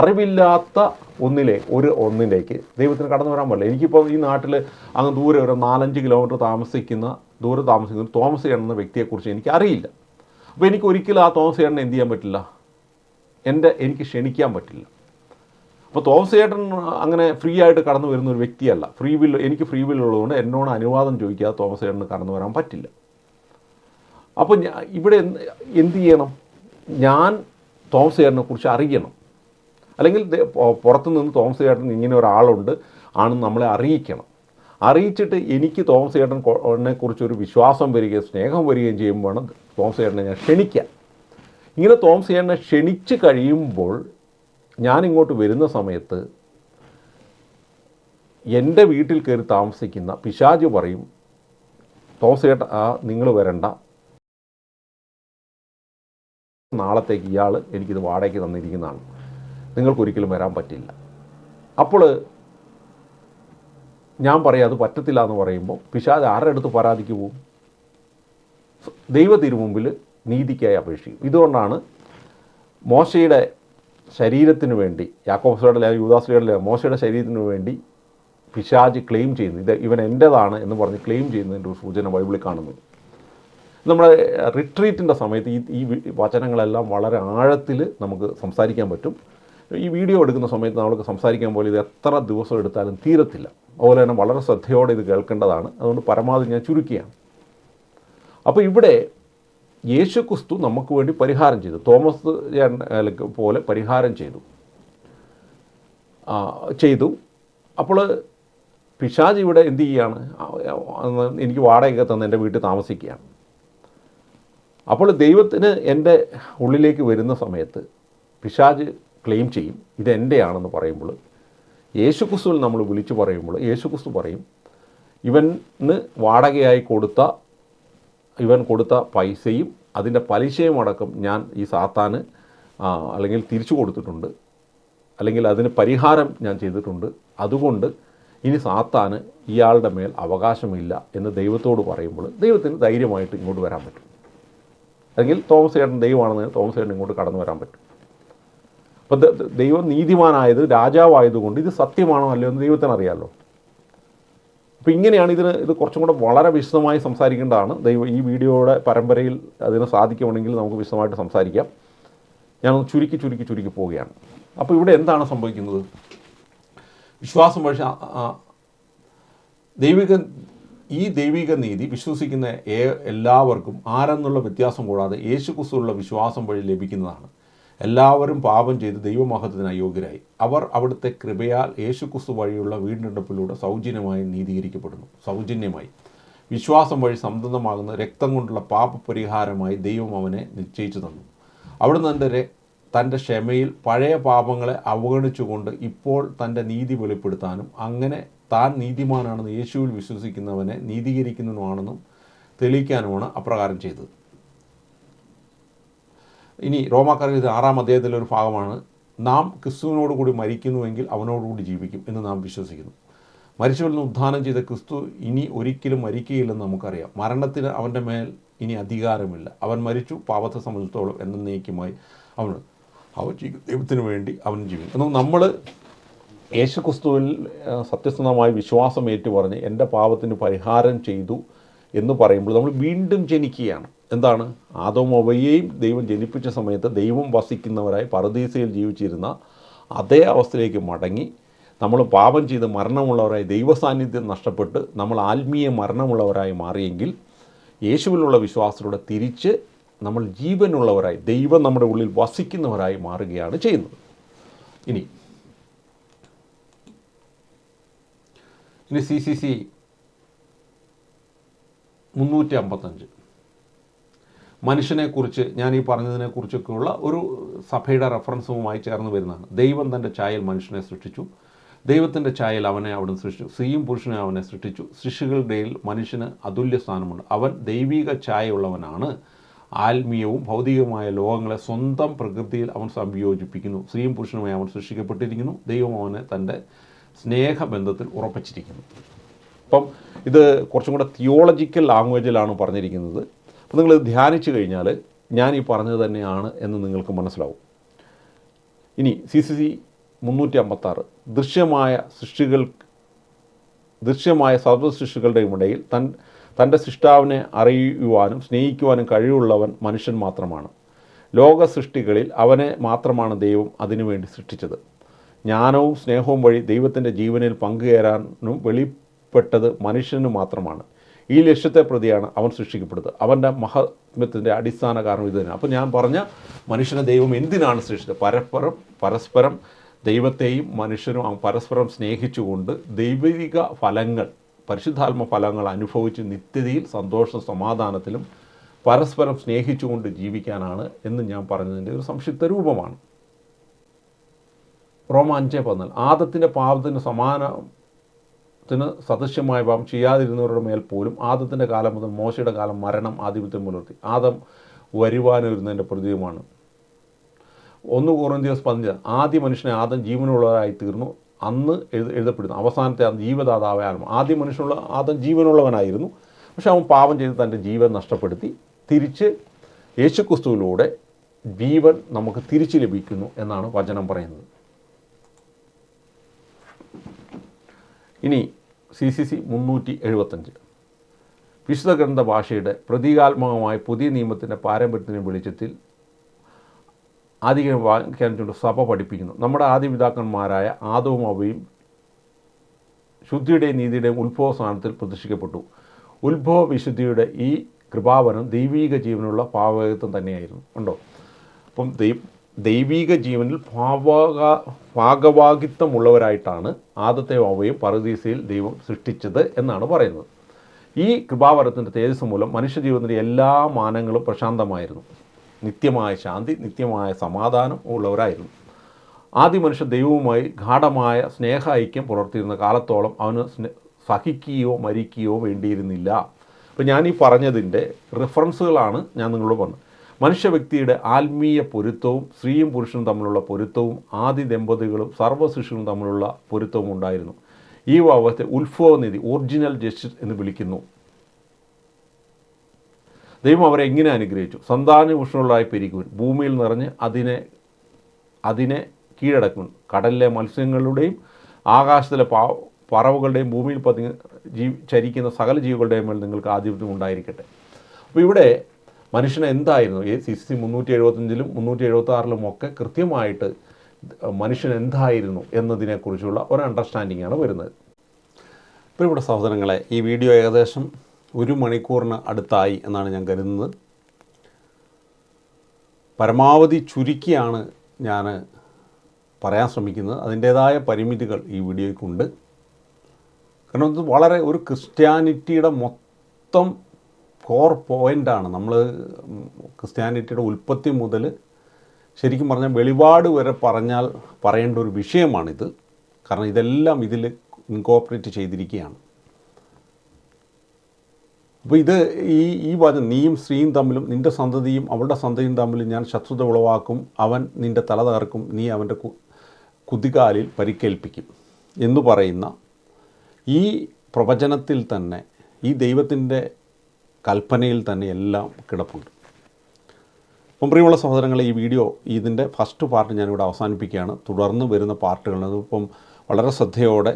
അറിവില്ലാത്ത ഒന്നിലേക്ക് ദൈവത്തിന് കടന്നു വരാൻ പറ്റില്ല. എനിക്കിപ്പോൾ ഈ നാട്ടിൽ അങ്ങ് ദൂരെ ഒരു 4-5 കിലോമീറ്റർ ദൂരെ താമസിക്കുന്ന തോമസ് എന്ന വ്യക്തിയെക്കുറിച്ച് എനിക്കറിയില്ല. അപ്പോൾ എനിക്ക് ഒരിക്കലും ആ തോമസ് ചേട്ടനെ എന്ത് ചെയ്യാൻ പറ്റില്ല, എനിക്ക് ക്ഷണിക്കാൻ പറ്റില്ല. അപ്പോൾ തോമസ് ചേട്ടൻ അങ്ങനെ ഫ്രീ ആയിട്ട് കടന്നു വരുന്ന ഒരു വ്യക്തിയല്ല. എനിക്ക് ഫ്രീ വിൽ ഉള്ളതുകൊണ്ട് എന്നോട് അനുവാദം ചോദിക്കാതെ തോമസ് ചേട്ടന് കടന്നു വരാൻ പറ്റില്ല. അപ്പോൾ ഇവിടെ എന്ത് ചെയ്യണം? ഞാൻ തോമസ് ചേട്ടനെ കുറിച്ച് അറിയണം, അല്ലെങ്കിൽ പുറത്തുനിന്ന് തോമസ് ചേട്ടൻ ഇങ്ങനെ ഒരാളുണ്ട് ആണെന്ന് നമ്മളെ അറിയിക്കണം. അറിയിച്ചിട്ട് എനിക്ക് തോമസ് ചേട്ടനെ കുറിച്ചൊരു വിശ്വാസം വരികയും സ്നേഹം വരികയും ചെയ്യുമ്പോൾ തോമസ് ചേട്ടനെ ഞാൻ ക്ഷണിക്കാം. ഇങ്ങനെ തോമസ് ചേട്ടനെ ക്ഷണിച്ച് കഴിയുമ്പോൾ ഞാനിങ്ങോട്ട് വരുന്ന സമയത്ത് എൻ്റെ വീട്ടിൽ കയറി താമസിക്കുന്ന പിശാച് പറയും, തോമസ് ചേട്ടൻ നിങ്ങൾ വരണ്ട, നാളത്തേക്ക് ഇയാൾ എനിക്കിത് വാടകയ്ക്ക് തന്നിരിക്കുന്നതാണ്, നിങ്ങൾക്കൊരിക്കലും വരാൻ പറ്റില്ല. അപ്പോൾ ഞാൻ പറയാം അത് പറ്റത്തില്ല എന്ന് പറയുമ്പോൾ പിശാച് ആരുടെ അടുത്ത് പരാതിക്ക് പോവും? ദൈവ തിരുമുമ്പിൽ നീതിക്കായി അപേക്ഷിക്കും. ഇതുകൊണ്ടാണ് മോശയുടെ ശരീരത്തിന് വേണ്ടി, യാക്കോബ് യൂദാസ്ലിയുടെ മോശയുടെ ശരീരത്തിന് വേണ്ടി പിശാച് ക്ലെയിം ചെയ്യുന്നത്, ഇവൻ എൻ്റേതാണ് എന്ന് പറഞ്ഞ് ക്ലെയിം ചെയ്യുന്നതിൻ്റെ ഒരു സൂചന ബൈബിളിൽ കാണുന്നത്. നമ്മുടെ റിട്രീറ്റിൻ്റെ സമയത്ത് ഈ വചനങ്ങളെല്ലാം വളരെ ആഴത്തിൽ നമുക്ക് സംസാരിക്കാൻ പറ്റും. ഈ വീഡിയോ എടുക്കുന്ന സമയത്ത് നമ്മൾക്ക് സംസാരിക്കാൻ പോലെ ഇത് എത്ര ദിവസം എടുത്താലും തീരത്തില്ല. അതുപോലെ തന്നെ വളരെ ശ്രദ്ധയോടെ ഇത് കേൾക്കേണ്ടതാണ്. അതുകൊണ്ട് പരമാവധി ഞാൻ ചുരുക്കിയാണ്. അപ്പോൾ ഇവിടെ യേശുക്രിസ്തു നമുക്ക് വേണ്ടി പരിഹാരം ചെയ്തു, തോമസ് പോലെ പരിഹാരം ചെയ്തു. അപ്പോൾ പിശാച് ഇവിടെ എന്ത് ചെയ്യുകയാണ്? എനിക്ക് വാടകയൊക്കെ തന്ന് എൻ്റെ വീട്ടിൽ താമസിക്കുകയാണ്. അപ്പോൾ ദൈവത്തിന് എൻ്റെ ഉള്ളിലേക്ക് വരുന്ന സമയത്ത് പിശാച് ക്ലെയിം ചെയ്യും ഇതെൻ്റെയാണെന്ന് പറയുമ്പോൾ, യേശുക്രിസ്തുവിൽ നമ്മൾ വിളിച്ചു പറയുമ്പോൾ യേശുക്രിസ്തു പറയും, ഇവന് വാടകയായി ഇവൻ കൊടുത്ത പൈസയും അതിൻ്റെ പലിശയും അടക്കം ഞാൻ ഈ സാത്താന് അല്ലെങ്കിൽ തിരിച്ചു കൊടുത്തിട്ടുണ്ട്, അല്ലെങ്കിൽ അതിന് പരിഹാരം ഞാൻ ചെയ്തിട്ടുണ്ട്. അതുകൊണ്ട് ഇനി സാത്താന് ഇയാളുടെ മേൽ അവകാശമില്ല എന്ന് ദൈവത്തോട് പറയുമ്പോൾ ദൈവത്തിന് ധൈര്യമായിട്ട് ഇങ്ങോട്ട് വരാൻ പറ്റും. അല്ലെങ്കിൽ തോമസ് ചേട്ടൻ ദൈവമാണെന്ന് തോമസ് ചേട്ടൻ ഇങ്ങോട്ട് കടന്നു വരാൻ പറ്റും. അപ്പം ദൈവം നീതിമാനായത് രാജാവായതുകൊണ്ട് ഇത് സത്യമാണോ അല്ലയോ എന്ന് ദൈവത്തിന് അറിയാമല്ലോ. അപ്പോൾ ഇങ്ങനെയാണ് ഇത് കുറച്ചും കൂടെ വളരെ വിശദമായി സംസാരിക്കേണ്ടതാണ്. ഈ വീഡിയോയുടെ പരമ്പരയിൽ അതിന് സാധിക്കുമെങ്കിൽ നമുക്ക് വിശദമായിട്ട് സംസാരിക്കാം. ഞാനൊന്ന് ചുരുക്കി പോവുകയാണ്. അപ്പോൾ ഇവിടെ എന്താണ് സംഭവിക്കുന്നത്? വിശ്വാസം വഴി ദൈവിക നീതി വിശ്വസിക്കുന്ന എല്ലാവർക്കും ആരെന്നുള്ള വ്യത്യാസം കൂടാതെ യേശുക്രിസ്തുവിലുള്ള വിശ്വാസം വഴി ലഭിക്കുന്നതാണ്. എല്ലാവരും പാപം ചെയ്ത് ദൈവമഹത്വത്തിന് അയോഗ്യരായി അവർ അവിടുത്തെ കൃപയാൽ യേശുക്രിസ്തു വഴിയുള്ള വീണ്ടെടുപ്പിലൂടെ സൗജന്യമായി നീതീകരിക്കപ്പെടുന്നു. സൗജന്യമായി വിശ്വാസം വഴി സംതൃപ്തമാകുന്ന രക്തം കൊണ്ടുള്ള പാപപരിഹാരമായി ദൈവം അവനെ നിശ്ചയിച്ചു തന്നു. അവിടുന്ന് തൻ്റെ ക്ഷമയിൽ പഴയ പാപങ്ങളെ അവഗണിച്ചുകൊണ്ട് ഇപ്പോൾ തൻ്റെ നീതി വെളിപ്പെടുത്താനും അങ്ങനെ താൻ നീതിമാനാണെന്ന് യേശുവിൽ വിശ്വസിക്കുന്നവനെ നീതീകരിക്കുന്നവനാണെന്നും തെളിയിക്കാനുമാണ് അപ്രകാരം ചെയ്തത്. ഇനി റോമാക്കാർക്ക് 6-ാം അധ്യായത്തിലൊരു ഭാഗമാണ്, നാം ക്രിസ്തുവിനോട് കൂടി മരിക്കുന്നുവെങ്കിൽ അവനോടുകൂടി ജീവിക്കും എന്ന് നാം വിശ്വസിക്കുന്നു. മരിച്ചവരിൽ നിന്ന് ഉദ്ധാനം ചെയ്ത ക്രിസ്തു ഇനി ഒരിക്കലും മരിക്കുകയില്ലെന്ന് നമുക്കറിയാം. മരണത്തിന് അവൻ്റെ മേൽ ഇനി അധികാരമില്ല. അവൻ മരിച്ചു, പാപത്തെ സംബന്ധിച്ചിടത്തോളം എന്നേക്കുമായി അവൻ ദൈവത്തിന് വേണ്ടി അവൻ ജീവിക്കും. എന്നാൽ നമ്മൾ യേശുക്രിസ്തുവിൽ സത്യസന്ധമായി വിശ്വാസം ഏറ്റുപറഞ്ഞ് എൻ്റെ പാപത്തിന് പരിഹാരം ചെയ്തു എന്ന് പറയുമ്പോൾ നമ്മൾ വീണ്ടും ജനിക്കുകയാണ്. എന്താണ്? ആദവും ഹവ്വയെയും ദൈവം ജനിപ്പിച്ച സമയത്ത് ദൈവം വസിക്കുന്നവരായി പറുദീസയിൽ ജീവിച്ചിരുന്ന അതേ അവസ്ഥയിലേക്ക് മടങ്ങി നമ്മൾ പാപം ചെയ്ത് മരണമുള്ളവരായി ദൈവസാന്നിധ്യം നഷ്ടപ്പെട്ട് നമ്മൾ ആത്മീയ മരണമുള്ളവരായി മാറിയെങ്കിൽ യേശുവിലുള്ള വിശ്വാസത്തിലൂടെ തിരിച്ച് നമ്മൾ ജീവനുള്ളവരായി ദൈവം നമ്മുടെ ഉള്ളിൽ വസിക്കുന്നവരായി മാറുകയാണ് ചെയ്യുന്നത്. ഇനി CCC 355 മനുഷ്യനെക്കുറിച്ച് ഞാൻ ഈ പറഞ്ഞതിനെക്കുറിച്ചൊക്കെയുള്ള ഒരു സഭയുടെ റെഫറൻസുമായി ചേർന്ന് വരുന്നതാണ്. ദൈവം തൻ്റെ ഛായയിൽ മനുഷ്യനെ സൃഷ്ടിച്ചു, ദൈവത്തിൻ്റെ ഛായയിൽ അവനെ അവിടുന്ന് സൃഷ്ടിച്ചു, സ്ത്രീയും പുരുഷനെ അവനെ സൃഷ്ടിച്ചു. സൃഷ്ടികളുടെ ഇടയിൽ മനുഷ്യന് അതുല്യ സ്ഥാനമുണ്ട്. അവൻ ദൈവിക ഛായയുള്ളവനാണ്. ആത്മീയവും ഭൗതികവുമായ ലോകങ്ങളെ സ്വന്തം പ്രകൃതിയിൽ അവൻ സംയോജിപ്പിക്കുന്നു. സ്ത്രീയും പുരുഷനുമായി അവൻ സൃഷ്ടിക്കപ്പെട്ടിരിക്കുന്നു. ദൈവം അവനെ തൻ്റെ സ്നേഹബന്ധത്തിൽ ഉറപ്പിച്ചിരിക്കുന്നു. അപ്പം ഇത് കുറച്ചും കൂടെ തിയോളജിക്കൽ ലാംഗ്വേജിലാണ് പറഞ്ഞിരിക്കുന്നത്. അപ്പോൾ നിങ്ങൾ ധ്യാനിച്ചു കഴിഞ്ഞാൽ ഞാൻ ഈ പറഞ്ഞത് തന്നെയാണ് എന്ന് നിങ്ങൾക്ക് മനസ്സിലാവും. ഇനി CCC 356 ദൃശ്യമായ സർവ്വ സൃഷ്ടികളുടെയും ഇടയിൽ തൻ്റെ സൃഷ്ടാവിനെ അറിയുവാനും സ്നേഹിക്കുവാനും കഴിവുള്ളവൻ മനുഷ്യൻ മാത്രമാണ്. ലോക സൃഷ്ടികളിൽ അവനെ മാത്രമാണ് ദൈവം അതിനുവേണ്ടി സൃഷ്ടിച്ചത്. ജ്ഞാനവും സ്നേഹവും വഴി ദൈവത്തിൻ്റെ ജീവനിൽ പങ്കുചേരാനും വെളിപ്പെട്ടത് മനുഷ്യന് മാത്രമാണ്. ഈ ലക്ഷ്യത്തെ പ്രതിയാണ് അവൻ സൃഷ്ടിക്കപ്പെടുന്നത്. അവൻ്റെ മഹാത്മ്യത്തിൻ്റെ അടിസ്ഥാന കാരണം ഇത് തന്നെ. അപ്പോൾ ഞാൻ പറഞ്ഞ മനുഷ്യനെ ദൈവം എന്തിനാണ് സൃഷ്ടിച്ചത്? പരസ്പരം ദൈവത്തെയും മനുഷ്യനും പരസ്പരം സ്നേഹിച്ചുകൊണ്ട് ദൈവിക ഫലങ്ങൾ, പരിശുദ്ധാത്മ ഫലങ്ങൾ അനുഭവിച്ച് നിത്യതയിൽ സന്തോഷ സമാധാനത്തിലും പരസ്പരം സ്നേഹിച്ചുകൊണ്ട് ജീവിക്കാനാണ് എന്ന് ഞാൻ പറഞ്ഞതിൻ്റെ ഒരു സംക്ഷിപ്ത രൂപമാണ്. റോമ 5:14 ആദത്തിൻ്റെ പാപത്തിന് സമാനത്തിന് സദൃശ്യമായ പാപം ചെയ്യാതിരുന്നവരുടെ മേൽ പോലും ആദത്തിൻ്റെ കാലം മുതൽ മോശയുടെ കാലം മരണം ആധിപത്യം പുലർത്തി. ആദം വരുവാനിരുന്നതിൻ്റെ പ്രതീകമാണ്. 1 കൊറിന്ത്യസ് 15 ആദ്യ മനുഷ്യനെ ആദം ജീവനുള്ളവരായി തീർന്നു. അന്ന് എഴുതപ്പെടുന്നു അവസാനത്തെ ജീവദാതാവായ ആദ്യ മനുഷ്യനുള്ള ആദം ജീവനുള്ളവനായിരുന്നു. പക്ഷെ അവൻ പാപം ചെയ്ത് തൻ്റെ ജീവൻ നഷ്ടപ്പെടുത്തി. തിരിച്ച് യേശുക്രിസ്തുവിലൂടെ ജീവൻ നമുക്ക് തിരിച്ചു ലഭിക്കുന്നു എന്നാണ് വചനം പറയുന്നത്. ഇനി CCC 375 വിശുദ്ധ ഗ്രന്ഥ ഭാഷയുടെ പ്രതീകാത്മകമായ പുതിയ നിയമത്തിൻ്റെ പാരമ്പര്യത്തിൻ്റെ വെളിച്ചത്തിൽ ആദികം വ്യാഖ്യാനിച്ചുകൊണ്ട് സഭ പഠിപ്പിക്കുന്നു. നമ്മുടെ ആദിപിതാക്കന്മാരായ ആദവും ഹവ്വയും ശുദ്ധിയുടെയും നീതിയുടെയും ഉത്ഭവ സ്ഥാനത്തിൽ പ്രതിഷ്ഠിക്കപ്പെട്ടു. ഉത്ഭവ വിശുദ്ധിയുടെ ഈ കൃപാവനം ദൈവീക ജീവനുള്ള ഭാവകത്വം തന്നെയായിരുന്നു. ഉണ്ടോ? അപ്പം ദൈവീക ജീവനിൽ ഭാഗവാഹിത്വമുള്ളവരായിട്ടാണ് ആദത്തെ ഹവ്വയും പറുദീസയിൽ ദൈവം സൃഷ്ടിച്ചത് എന്നാണ് പറയുന്നത്. ഈ കൃപാവരത്തിൻ്റെ തേജസ് മൂലം മനുഷ്യജീവിതത്തിൻ്റെ എല്ലാ മാനങ്ങളും പ്രശാന്തമായിരുന്നു. നിത്യമായ ശാന്തി, നിത്യമായ സമാധാനം ഉള്ളവരായിരുന്നു. ആദ്യ മനുഷ്യൻ ദൈവവുമായി ഗാഢമായ സ്നേഹ ഐക്യം പുലർത്തിയിരുന്ന കാലത്തോളം അവന് സഹിക്കുകയോ മരിക്കുകയോ വേണ്ടിയിരുന്നില്ല. അപ്പോൾ ഞാൻ ഈ പറഞ്ഞതിൻ്റെ റെഫറൻസുകളാണ് ഞാൻ നിങ്ങളോട് പറഞ്ഞത്. മനുഷ്യ വ്യക്തിയുടെ ആത്മീയ പൊരുത്തവും സ്ത്രീയും പുരുഷനും തമ്മിലുള്ള പൊരുത്തവും ആദി ദമ്പതികളും സർവ്വസൃഷ്ടികളും തമ്മിലുള്ള പൊരുത്തവും ഉണ്ടായിരുന്നു. ഈ ഭാവത്തെ ഉത്ഭവനിധി, ഒറിജിനൽ ജസ്റ്റിസ് എന്ന് വിളിക്കുന്നു. ദൈവം അവരെ എങ്ങനെ അനുഗ്രഹിച്ചു? സന്താനപുഷ്ണുള്ളതായി പെരുകുവിൻ, ഭൂമിയിൽ നിറഞ്ഞ് അതിനെ കീഴടക്കും, കടലിലെ മത്സ്യങ്ങളുടെയും ആകാശത്തിലെ പറവുകളുടെയും ഭൂമിയിൽ ചരിക്കുന്ന സകല ജീവികളുടെയും മേൽ നിങ്ങൾക്ക് ആധിപത്യം ഉണ്ടായിരിക്കട്ടെ. അപ്പോൾ ഇവിടെ മനുഷ്യനെ എന്തായിരുന്നു CCC 375 376 ഒക്കെ കൃത്യമായിട്ട് മനുഷ്യൻ എന്തായിരുന്നു എന്നതിനെക്കുറിച്ചുള്ള ഒരു അണ്ടർസ്റ്റാൻഡിങ്ങാണ് വരുന്നത്. ഇപ്പോൾ ഇവിടെ സഹോദരങ്ങളെ, ഈ വീഡിയോ ഏകദേശം 1 മണിക്കൂറിന് അടുത്തായി എന്നാണ് ഞാൻ കരുതുന്നത്. പരമാവധി ചുരുക്കിയാണ് ഞാൻ പറയാൻ ശ്രമിക്കുന്നത്. അതിൻ്റേതായ പരിമിതികൾ ഈ വീഡിയോയ്ക്കുണ്ട്. കാരണം ഇത് വളരെ ഒരു ക്രിസ്ത്യാനിറ്റിയുടെ മൊത്തം കോർ പോയിൻ്റാണ്. നമ്മൾ ക്രിസ്ത്യാനിറ്റിയുടെ ഉൽപ്പത്തി മുതൽ ശരിക്കും പറഞ്ഞാൽ വെളിപാട് വരെ പറയേണ്ട ഒരു വിഷയമാണിത്. കാരണം ഇതെല്ലാം ഇതിൽ ഇൻകോർപ്പറേറ്റ് ചെയ്തിരിക്കുകയാണ്. അപ്പോൾ ഈ വചനം, നീയും സ്ത്രീയും തമ്മിലും നിൻ്റെ സന്തതിയും അവളുടെ സന്തതിയും തമ്മിൽ ഞാൻ ശത്രുത ഉളവാക്കും, അവൻ നിൻ്റെ തല തകർക്കും, നീ അവൻ്റെ കുതികാലിൽ പരിക്കേൽപ്പിക്കും എന്ന് പറയുന്ന ഈ പ്രവചനത്തിൽ തന്നെ, ഈ ദൈവത്തിൻ്റെ കൽപ്പനയിൽ തന്നെ എല്ലാം കിടപ്പുണ്ട്. അപ്പം പ്രിയമുള്ള സഹോദരങ്ങളെ, ഈ വീഡിയോ ഇതിൻ്റെ ഫസ്റ്റ് പാർട്ട് ഞാനിവിടെ അവസാനിപ്പിക്കുകയാണ്. തുടർന്ന് വരുന്ന പാർട്ടുകൾ ഇപ്പം വളരെ ശ്രദ്ധയോടെ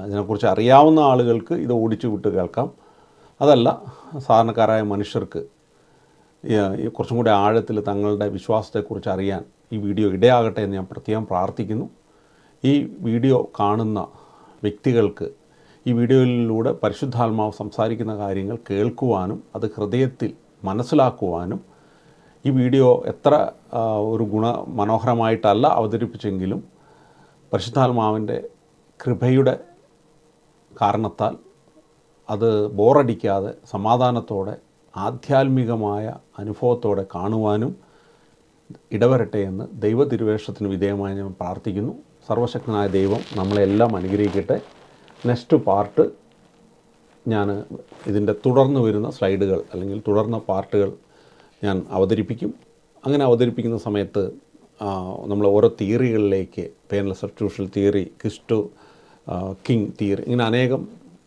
ഇതിനെക്കുറിച്ച് അറിയാവുന്ന ആളുകൾക്ക് ഇത് ഓടിച്ചു വിട്ട് കേൾക്കാം. അതല്ല, സാധാരണക്കാരായ മനുഷ്യർക്ക് കുറച്ചും കൂടി ആഴത്തിൽ തങ്ങളുടെ വിശ്വാസത്തെക്കുറിച്ച് അറിയാൻ ഈ വീഡിയോ ഇടയാകട്ടെ എന്ന് ഞാൻ പ്രത്യേകം പ്രാർത്ഥിക്കുന്നു. ഈ വീഡിയോ കാണുന്ന വ്യക്തികൾക്ക് ഈ വീഡിയോയിലൂടെ പരിശുദ്ധാത്മാവ് സംസാരിക്കുന്ന കാര്യങ്ങൾ കേൾക്കുവാനും അത് ഹൃദയത്തിൽ മനസ്സിലാക്കുവാനും, ഈ വീഡിയോ എത്ര ഒരു മനോഹരമായിട്ടല്ല അവതരിപ്പിച്ചെങ്കിലും പരിശുദ്ധാത്മാവിൻ്റെ കൃപയുടെ കാരണത്താൽ അത് ബോറടിക്കാതെ സമാധാനത്തോടെ ആധ്യാത്മികമായ അനുഭവത്തോടെ കാണുവാനും ഇടവരട്ടെ എന്ന് ദൈവ തിരുവേഷത്തിന് വിധേയമായി ഞാൻ പ്രാർത്ഥിക്കുന്നു. സർവശക്തനായ ദൈവം നമ്മളെല്ലാം അനുഗ്രഹിക്കട്ടെ. നെക്സ്റ്റ് പാർട്ട് ഞാൻ ഇതിൻ്റെ തുടർന്ന് വരുന്ന സ്ലൈഡുകൾ അല്ലെങ്കിൽ തുടർന്ന പാർട്ടുകൾ ഞാൻ അവതരിപ്പിക്കും. അങ്ങനെ അവതരിപ്പിക്കുന്ന സമയത്ത് നമ്മൾ ഓരോ തിയറികളിലേക്ക്, പേനൽ സബ്സ്റ്റിറ്റ്യൂഷണൽ തിയറി, കിസ്റ്റു കിങ് തിയറി, ഇങ്ങനെ അനേകം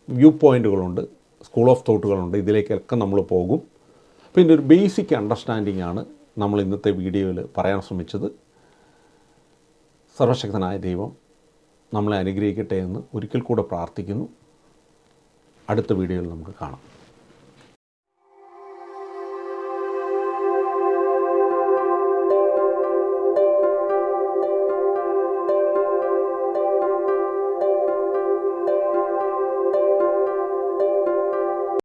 വ്യൂ പോയിൻറ്റുകളുണ്ട്, സ്കൂൾ ഓഫ് തോട്ടുകളുണ്ട്. ഇതിലേക്കൊക്കെ നമ്മൾ പോകും. പിന്നെ ഒരു ബേസിക് അണ്ടർസ്റ്റാൻഡിംഗ് ആണ് നമ്മൾ ഇന്നത്തെ വീഡിയോയിൽ പറയാൻ ശ്രമിച്ചത്. സർവശക്തനായ ദൈവം നമ്മളെ അനുഗ്രഹിക്കട്ടെ എന്ന് ഒരിക്കൽ കൂടെ പ്രാർത്ഥിക്കുന്നു. അടുത്ത വീഡിയോയിൽ നമുക്ക് കാണാം.